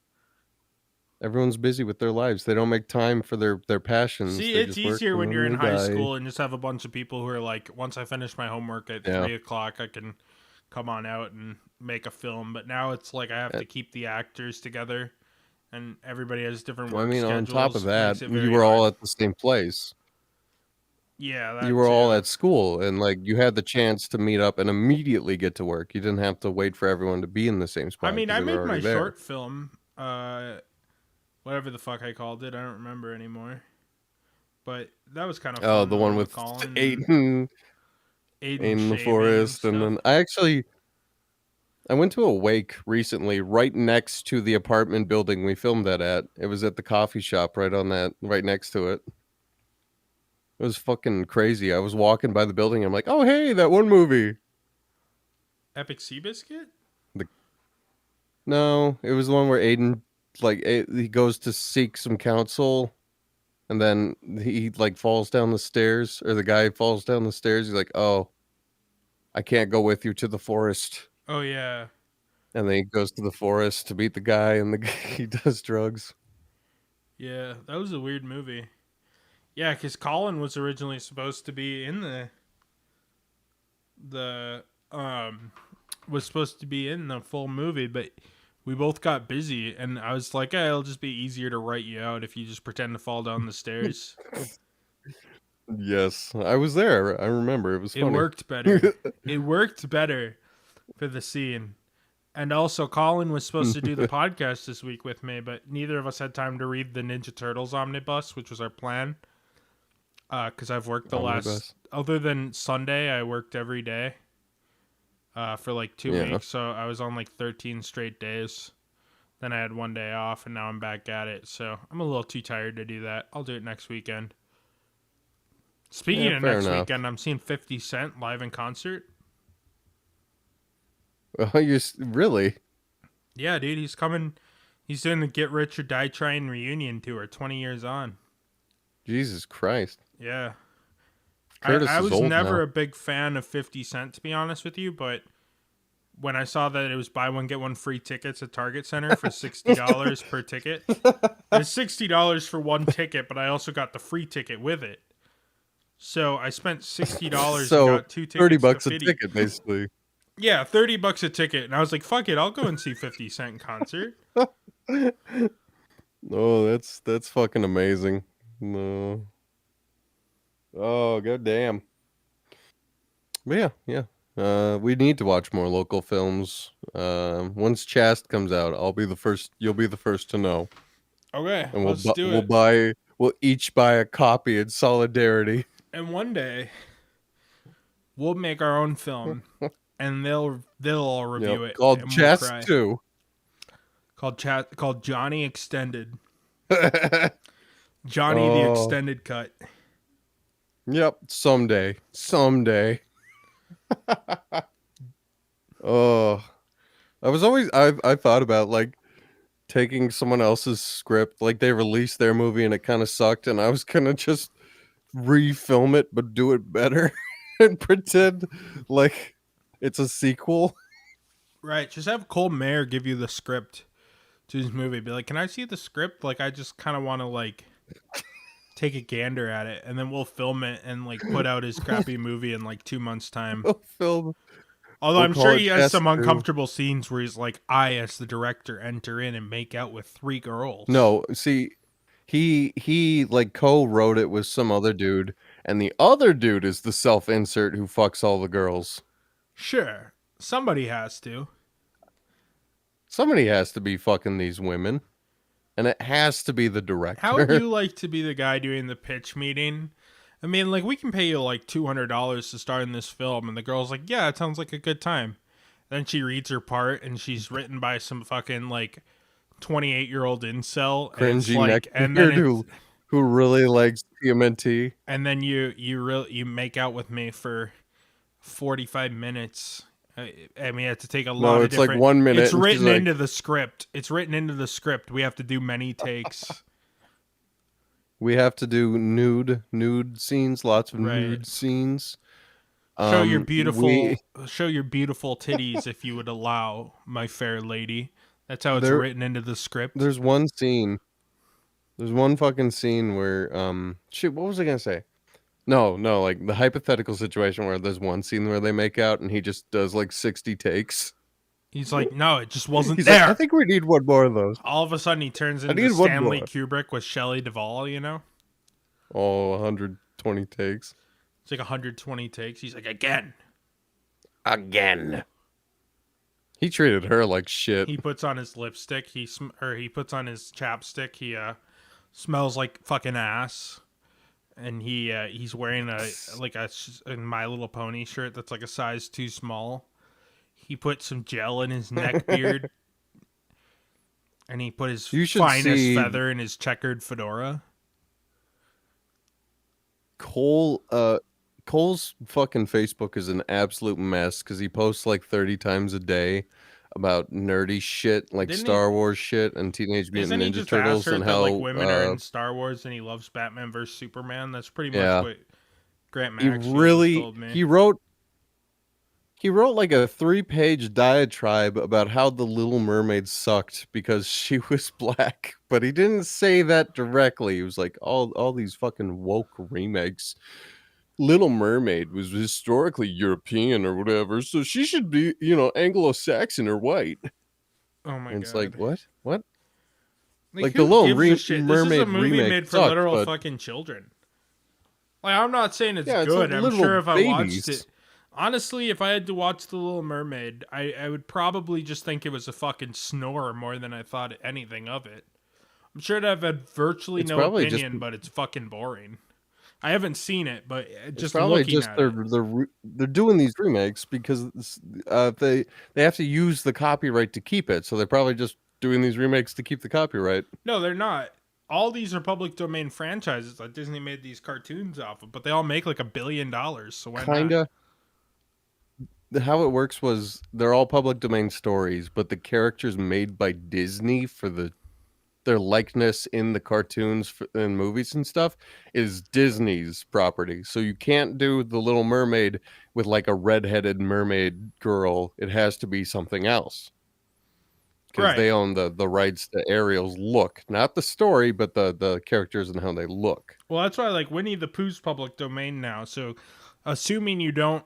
Everyone's busy with their lives. They don't make time for their passions. See, They it's just work easier and when then you're in they high die. school and just have a bunch of people who are like, once I finish my homework at Yeah. 3 o'clock, I can come on out and make a film. But now it's like I have Uh, to keep the actors together, and everybody has different I work mean, on top of schedules. that, Makes it you very were all hard. at the same place. Yeah, You that were all too. at school, and like you had the chance to meet up and immediately get to work. You didn't have to wait for everyone to be in the same I spot mean, because I they were made already my there. short film, whatever the fuck I called it. I don't remember anymore. But that was kind of Oh, fun, the the one one with with Colin and Aiden Aiden in the shaving and forest, and stuff. then I went to a wake recently, right next to the apartment building we filmed that at. It was at the coffee shop right next to it. It was fucking crazy. I was walking by the building. I'm like, oh hey, that one movie. Epic Seabiscuit? The, no, it was the one where Aiden he goes to seek some counsel, and then he like falls down the stairs, or the guy falls down the stairs. He's like, oh, I can't go with you to the forest. Oh, yeah. And then he goes to the forest to meet the guy, and he does drugs. Yeah, that was a weird movie. Yeah, because Colin was originally supposed to be in the was supposed to be in the full movie, but we both got busy, and I was like, it'll just be easier to write you out if you just pretend to fall down the stairs. Yes, I was there. I remember. It was It funny. worked better. It worked better for the scene. And also, Colin was supposed to do the podcast this week with me, but neither of us had time to read the Ninja Turtles omnibus, which was our plan. Because I've worked Omnibus. other than Sunday, I worked every day for like 2 weeks. So I was on like 13 straight days. Then I had one day off, and now I'm back at it. So I'm a little too tired to do that. I'll do it next weekend. Speaking Yeah, of fair next enough. weekend, I'm seeing 50 Cent live in concert. Oh, really? Yeah, dude, he's coming. He's doing the Get Rich or Die Trying reunion tour, 20 years on. Jesus Christ. Yeah. I Curtis is was old never now. a big fan of 50 Cent, to be honest with you, but when I saw that it was buy one, get one free tickets at Target Center for $60 per ticket, it's $60 for one ticket, but I also got the free ticket with it. So I spent $60 and So got two 30 tickets to bucks a 50. ticket, basically. Yeah, $30 a ticket. And I was like, fuck it, I'll go and see 50 Cent in concert. Oh, that's fucking amazing. No. Oh, god damn. But yeah. We need to watch more local films. Once Chast comes out, I'll be the first. You'll be the first to know, Okay, and let's do it. we'll each buy a copy in solidarity. And one day we'll make our own film and they'll all Yep, review it called and we'll Chast cry. 2. Called Johnny Extended. Johnny the Oh, Extended Cut. yep. Someday. Oh, I thought about like taking someone else's script, like they released their movie and it kind of sucked, and I was gonna just refilm it but do it better and pretend like it's a sequel. Right, just have Cole Mayer give you the script to his movie. Be like, can I see the script? Like, I just kind of want to like take a gander at it, and then we'll film it and like put out his crappy movie in like 2 months' time. We'll film. Although We'll I'm call sure it he has Chess some 2. uncomfortable scenes where he's like, I, as the director, enter in and make out with 3 girls. No, see, he like co-wrote it with some other dude, and the other dude is the self-insert who fucks all the girls. Sure, somebody has to. Somebody has to be fucking these women, and it has to be the How would director. you like to be the guy doing the pitch meeting? I mean, like, we can pay you like $200 to star in this film, and the girl's like, yeah, it sounds like a good time. Then she reads her part, and she's written by some fucking like 28-year-old incel, and it's Cringy like, and then neckbeard it's, who really likes TMNT. and then you make out with me for 45 minutes. I mean, you have to take a No, lot of it's like different. 1 minute, It's and she's written like, into the script. It's written into the script. We have to do many takes. "We have to do nude scenes, lots of Right. nude scenes." Show your We beautiful titties if you would allow, my fair lady. That's how it's there written into the script. there's one scene. There's one fucking scene where shit, what was I gonna say? No, like the hypothetical situation where there's one scene where they make out and he just does like 60 takes. He's like, no, it just wasn't He's like, I there. think we need one more of those. All of a sudden, he turns I into need one Stanley more. Kubrick with Shelley Duvall. Oh, 120 takes. It's like 120 takes. He's like, again. Again. He treated her like shit. He puts on his lipstick. He puts on his chapstick. He smells like fucking ass. And he's wearing a My Little Pony shirt that's like a size too small. He put some gel in his neck beard, and he put his You should finest see feather in his checkered fedora. Cole Cole's fucking Facebook is an absolute mess because he posts like 30 times a day about nerdy shit like Didn't he? Star Wars shit and Teenage Mutant Isn't he Ninja just Turtles asshole and that like how women are in Star Wars and he loves Batman vs Superman? That's pretty much yeah, what Grant he Maxfield has really told me. he wrote like a 3-page diatribe about how the Little Mermaid sucked because she was black, but he didn't say that directly. He was like all these fucking woke remakes. Little Mermaid was historically European or whatever, so she should be, Anglo-Saxon or white. Oh my And it's like, god! what? What? Like, Like the who Little gives a shit? This is a Mermaid movie remake made for sucked, literal but fucking children. Like, I'm not saying it's yeah, it's like good. I'm literal sure if I watched babies. it, honestly, if I had to watch The Little Mermaid, I would probably just think it was a fucking snore more than I thought anything of it. I'm sure I've had virtually It's no probably just opinion, but it's fucking boring. I haven't seen it, but it's just probably looking just at it. they're doing these remakes because they have to use the copyright to keep it, so they're probably just doing these remakes to keep the copyright. No, they're not. all these are public domain franchises that Disney made these cartoons off of, but they all make like $1 billion. So why not? Kinda. How it works was they're all public domain stories, but the characters made by Disney for their likeness in the cartoons and movies and stuff is Disney's property. So you can't do the Little Mermaid with like a redheaded mermaid girl. It has to be something else because Right. they own the rights to Ariel's look, not the story, but the characters and how they look. Well, that's why like Winnie the Pooh's public domain now. So, assuming you don't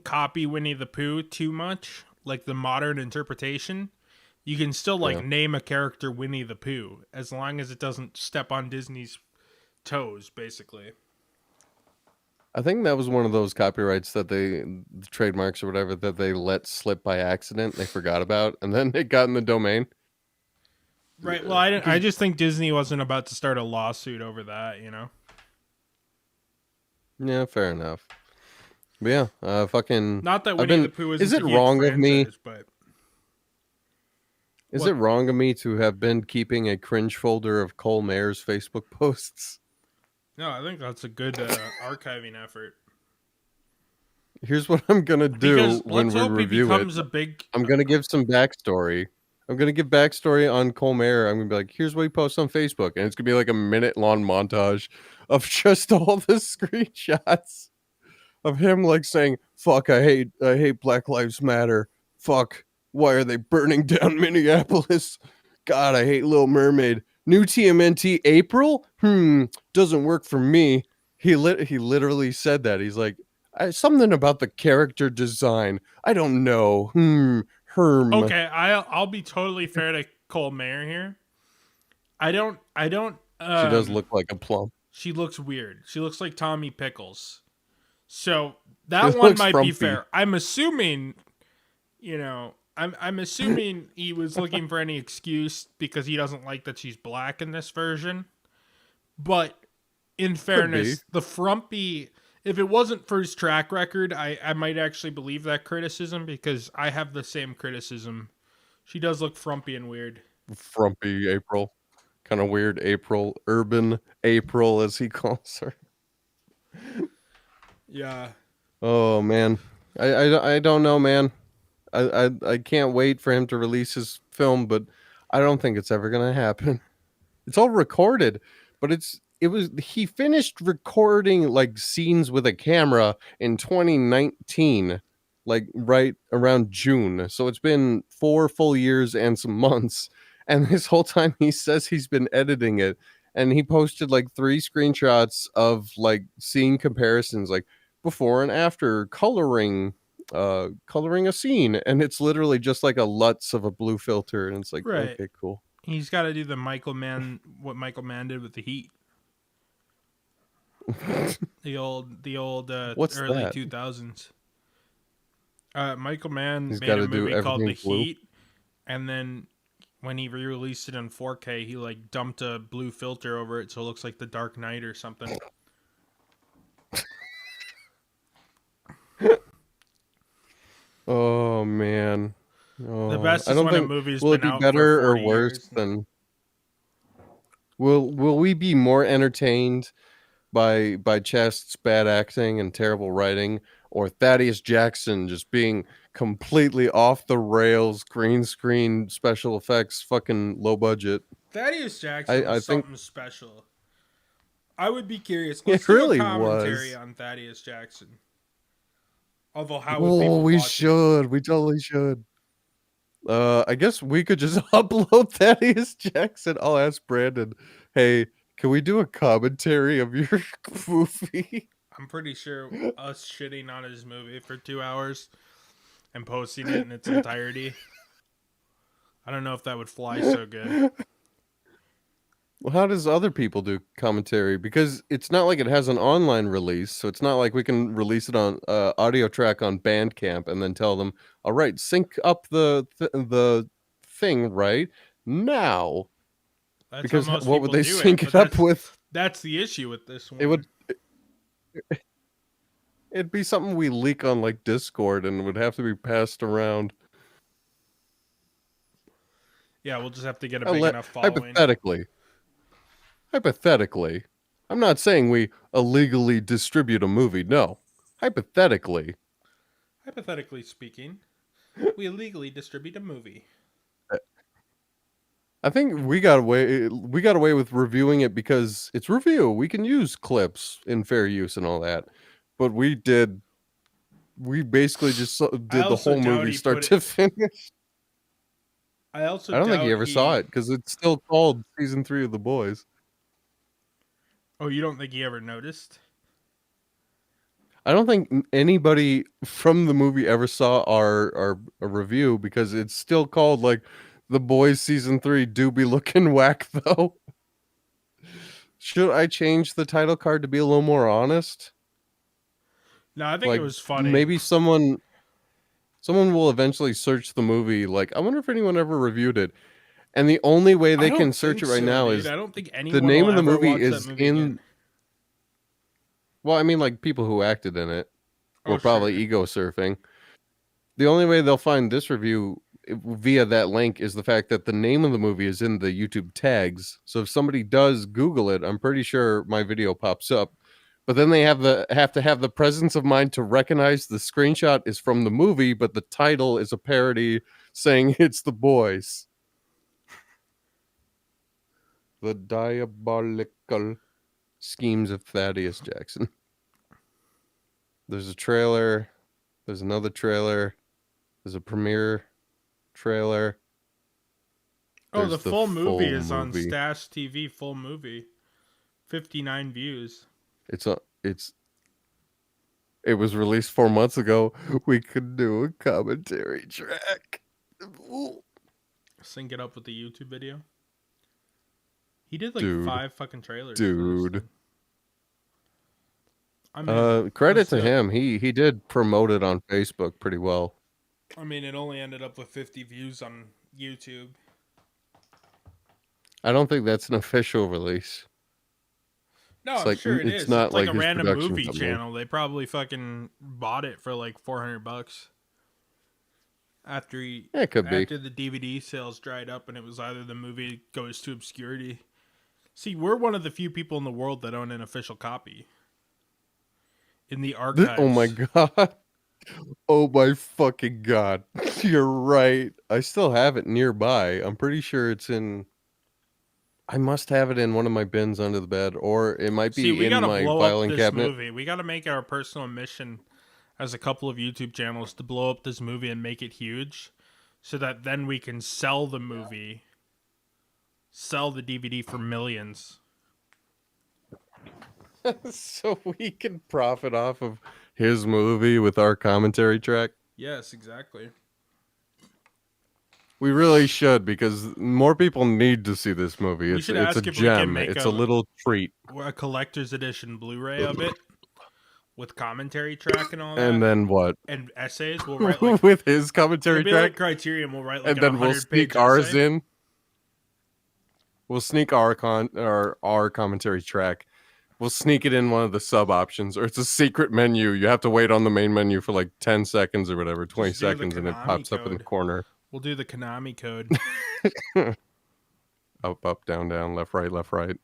copy Winnie the Pooh too much, like the modern interpretation, you can still like Yeah. name a character Winnie the Pooh as long as it doesn't step on Disney's toes, basically. I think that was one of those copyrights that the trademarks or whatever that they let slip by accident. They forgot about, and then it got in the domain. Right. Well, I Because just think Disney wasn't about to start a lawsuit over that, you know. yeah, fair enough. But yeah, fucking. Not that I've Winnie the been. Pooh Is isn't a it huge wrong of me? franchise, but Is it what? wrong of me to have been keeping a cringe folder of Cole Mayer's Facebook posts? No, I think that's a good archiving effort. Here's what I'm gonna do Because when let's we hope he review it. becomes a big. I'm gonna give some backstory. I'm gonna give backstory on Cole Mayer. I'm gonna be like, here's what he posts on Facebook, and it's gonna be like a minute long montage of just all the screenshots of him like saying, "Fuck, I hate Black Lives Matter. Fuck, why are they burning down Minneapolis? God, I hate Little Mermaid. New TMNT April? Doesn't work for me." He literally said that. He's like, something about the character design. I don't know. Herm. Okay, I'll be totally fair to Cole Mayer here. I don't. She does look like a plum. She looks weird. She looks like Tommy Pickles. So She that one looks might be frumpy. fair. I'm assuming, I'm assuming he was looking for any excuse because he doesn't like that she's black in this version. But in Could be. fairness, the frumpy, if it wasn't for his track record, I might actually believe that criticism because I have the same criticism. She does look frumpy and weird. Frumpy April. Kind of weird April. Urban April, as he calls her. Yeah. Oh, man. I don't know, man. I can't wait for him to release his film, but I don't think it's ever going to happen. It's all recorded, but he finished recording like scenes with a camera in 2019, like right around June. So it's been 4 full years and some months. And this whole time he says he's been editing it. And he posted like 3 screenshots of like scene comparisons, like before and after coloring a scene, and it's literally just like a LUTs of a blue filter, and it's like, Right. okay, cool. He's got to do what Michael Mann did with the Heat. The old What's early that? 2000s. Michael Mann He's made got a to do movie called The everything blue. Heat, and then when he re-released it in 4K, he like dumped a blue filter over it so it looks like The Dark Knight or something. Oh man. The Oh, best I is don't when a think. movie's Will it been be out for better or 40 worse years. than? Will we be more entertained by Chest's bad acting and terrible writing, or Thaddeus Jackson just being completely off the rails, green screen special effects, fucking low budget? Thaddeus Jackson was I think something special. I would be curious. Let's it do a really commentary was. on Thaddeus Jackson. Although, how would Oh, people we watch it? should. We totally should. I guess we could just upload Thaddeus Jackson. I'll ask Brandon, hey, can we do a commentary of your movie? I'm pretty sure us shitting on his movie for 2 hours and posting it in its entirety. I don't know if that would fly so good. Well, how does other people do commentary? Because it's not like it has an online release, so it's not like we can release it on audio track on Bandcamp and then tell them, all right, sync up the thing right now. That's how Because most what would people they do it, sync but it up with? that's the issue with this It one. would it'd be something we leak on like Discord and would have to be passed around. Yeah, we'll just have to get a big enough following. Hypothetically. hypothetically, I'm not saying we illegally distribute a movie. No, hypothetically, Hypothetically speaking, we illegally distribute a movie. I think we got away with reviewing it because it's review. We can use clips in fair use and all that. But we basically just I did the also whole doubt movie he start put to it. finish. I also I don't think he doubt ever saw he. it because it's still called season 3 of The Boys. Oh, you don't think he ever noticed? I don't think anybody from the movie ever saw our review because it's still called like The Boys season 3 do be looking whack though. Should I change the title card to be a little more honest? No, I think it Like was funny. maybe someone will eventually search the movie like I wonder if anyone ever reviewed it. And the only way I they can don't search think it right so, now dude. is I don't think the anyone name will of the ever movie watch that is movie again. in well, I mean like people who acted in it Oh, were probably sure. ego surfing. The only way they'll find this review via that link is the fact that the name of the movie is in the YouTube tags. So if somebody does Google it, I'm pretty sure my video pops up. But then they have to have the presence of mind to recognize the screenshot is from the movie, but the title is a parody saying it's The Boys. The diabolical schemes of Thaddeus Jackson. There's a trailer. There's another trailer. There's a premiere trailer. Oh, the There's the full movie full is on movie. Stash TV. Full movie, 59 views. It's it was released 4 months ago. We could do a commentary track. Ooh. Sync it up with the YouTube video. He did like Dude, 5 fucking trailers for this dude. thing. I'm in. Credit Let's to do it. him. He did promote it on Facebook pretty well. I mean, it only ended up with 50 views on YouTube. I don't think that's an official release. No, It's I'm like sure it it's is. It's not like like a his random production movie company. channel. They probably fucking bought it for like $400 after Yeah, it could be. after the DVD sales dried up, and it was either the movie goes to obscurity. See, we're one of the few people in the world that own an official copy in the Oh my archives. god. Oh my fucking god. You're right. I still have it nearby. I'm pretty sure it's in I must have it in one of my bins under the bed, or it might See, be we in gotta my blow up filing this cabinet. movie. We gotta make our personal mission as a couple of YouTube channels to blow up this movie and make it huge, so that then we can sell the movie, sell the DVD for millions. So we can profit off of his movie with our commentary track. Yes, exactly. We really should because more people need to see this movie. We It's should it's a ask if we can gem. make It's a little treat. a collector's edition Blu-ray of it with commentary track and all And that, then what? and essays. We'll write like With his it'll commentary be like track, Criterion. We'll write like and an then we'll 100-page sneak ours essay. in. We'll sneak our commentary track. We'll sneak it in one of the sub options, or it's a secret menu. You have to wait on the main menu for like 10 seconds or whatever, 20 Just do the seconds, and it Konami pops up in the code. corner. We'll do the Konami code. Up, up, down, down, left, right, left, right.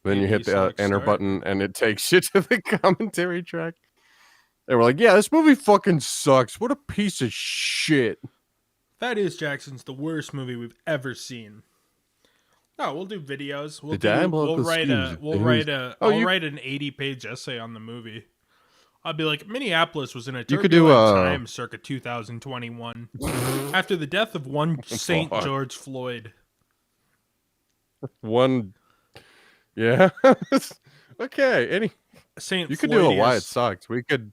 Then A, you B, hit the select, enter start. button, and it takes you to the commentary track. And we're like, yeah, this movie fucking sucks. What a piece of shit. Thaddeus Jackson's the worst movie we've ever seen. No, we'll do videos. The diabolical schemes. I'll write an 80-page essay on the movie. I'll be like, Minneapolis was in a you could do turbulent time circa 2021 a after the death of one Saint fuck. George Floyd. One. Yeah. Okay. Saint You could do a why it Floydius. sucks. We could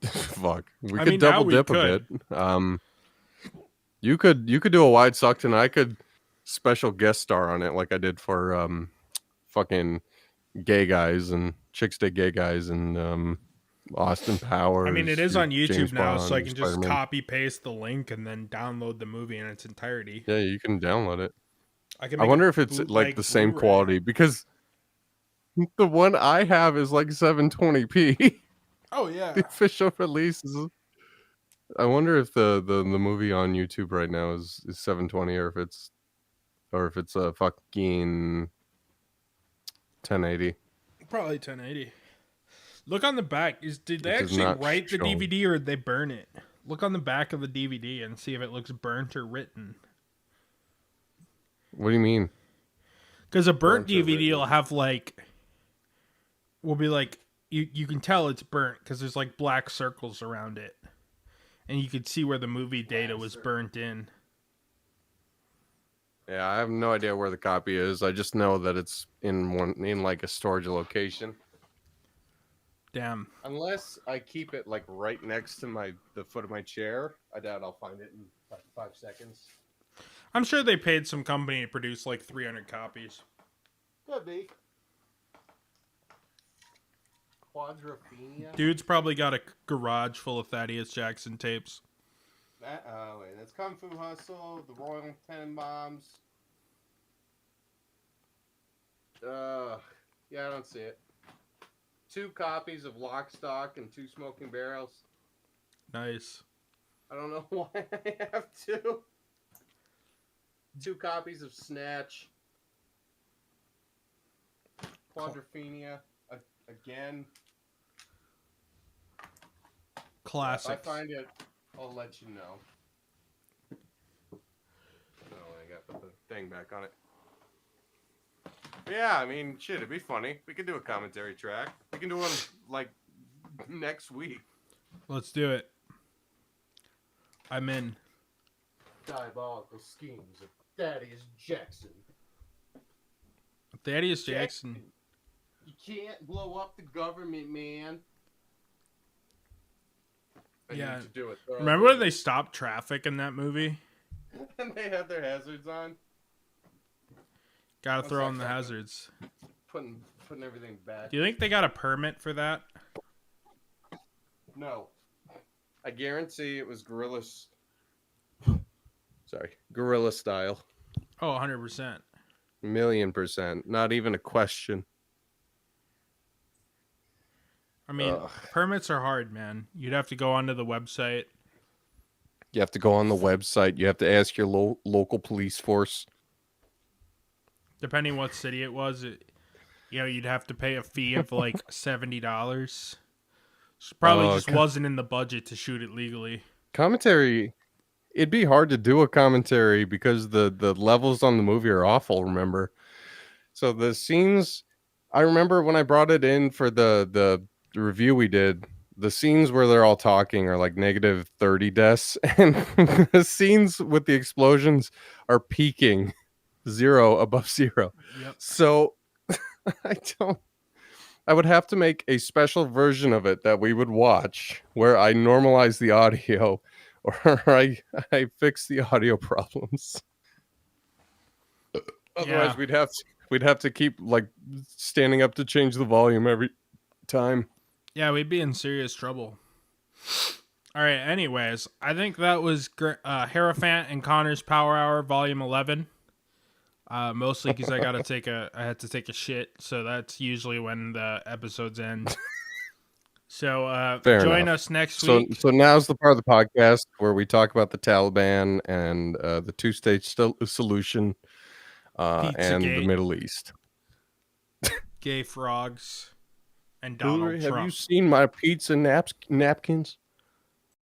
fuck. We I could mean, now double we dip a could. bit. You could do a wide sucked, and I could special guest star on it like I did for fucking gay guys and chicks date gay guys and Austin I mean, it Powers, is your on YouTube James now, so Bond, I your can just Spider-Man. copy paste the link and then download the movie in its entirety. Yeah, you can download it. I can I make wonder a if it's like bootleg the same Blu-ray. quality because the one I have is like 720p. Oh yeah. The official release is. I wonder if the movie on YouTube right now is 720 or if it's a fucking 1080. Probably 1080. Look on the back. Did they It does actually not write the show. DVD or did they burn it? Look on the back of the DVD and see if it looks burnt or written. What do you mean? Because a burnt Burnt or DVD will written? have will be like, you can tell it's burnt because there's like black circles around it. And you can see where the movie data was burnt in. Yeah, I have no idea where the copy is. I just know that it's in like a storage location. Damn. Unless I keep it like right next to the foot of my chair, I doubt I'll find it in like 5 seconds. I'm sure they paid some company to produce like 300 copies. Could be. Quadrophenia. Dude's probably got a garage full of Thaddeus Jackson tapes. Wait, that's Kung Fu Hustle, the Royal Tenenbaums. Yeah, I don't see it. 2 copies of Lock, Stock, and 2 Smoking Barrels. Nice. I don't know why I have 2. 2 copies of Snatch. Quadrophenia. Again. Classics. If I find it, I'll let you know. Oh, I got to put the thing back on it. Yeah, I mean, shit, it'd be funny. We could do a commentary track. We can do one, like, next week. Let's do it. I'm in. Diabolical schemes of Thaddeus Jackson. Thaddeus Jackson. You can't blow up the government, man. I Yeah. need to do it. Remember when they stopped traffic in that movie? And they had their hazards on? Gotta One throw sec, on the second. hazards. Putting everything back. Do you think they got a permit for that? No. I guarantee it was guerrilla style. Oh, 100%. 1,000,000%. Not even a question. I mean, Ugh. permits are hard, man. You'd have to go onto the website. You have to go on the website. You have to ask your local police force. Depending what city it was, you'd have to pay a fee of like $70. Probably just wasn't in the budget to shoot it legally. Commentary. It'd be hard to do a commentary because the levels on the movie are awful, remember? So the scenes, I remember when I brought it in for the review we did, the scenes where they're all talking are like negative 30 deaths, and the scenes with the explosions are peaking 0 above 0. Yep. So I would have to make a special version of it that we would watch where I normalize the audio or I fix the audio problems. Otherwise, Yeah. we'd have to keep like standing up to change the volume every time. Yeah, we'd be in serious trouble. All right. Anyways, I think that was Hierophant and Connor's Power Hour, Volume 11. Mostly because I had to take a shit, so that's usually when the episodes end. So join us next week. So now's the part of the podcast where we talk about the Taliban and the 2-state solution and the Middle East. Gay frogs and Donald Hillary, Trump. have you seen my pizza napkins?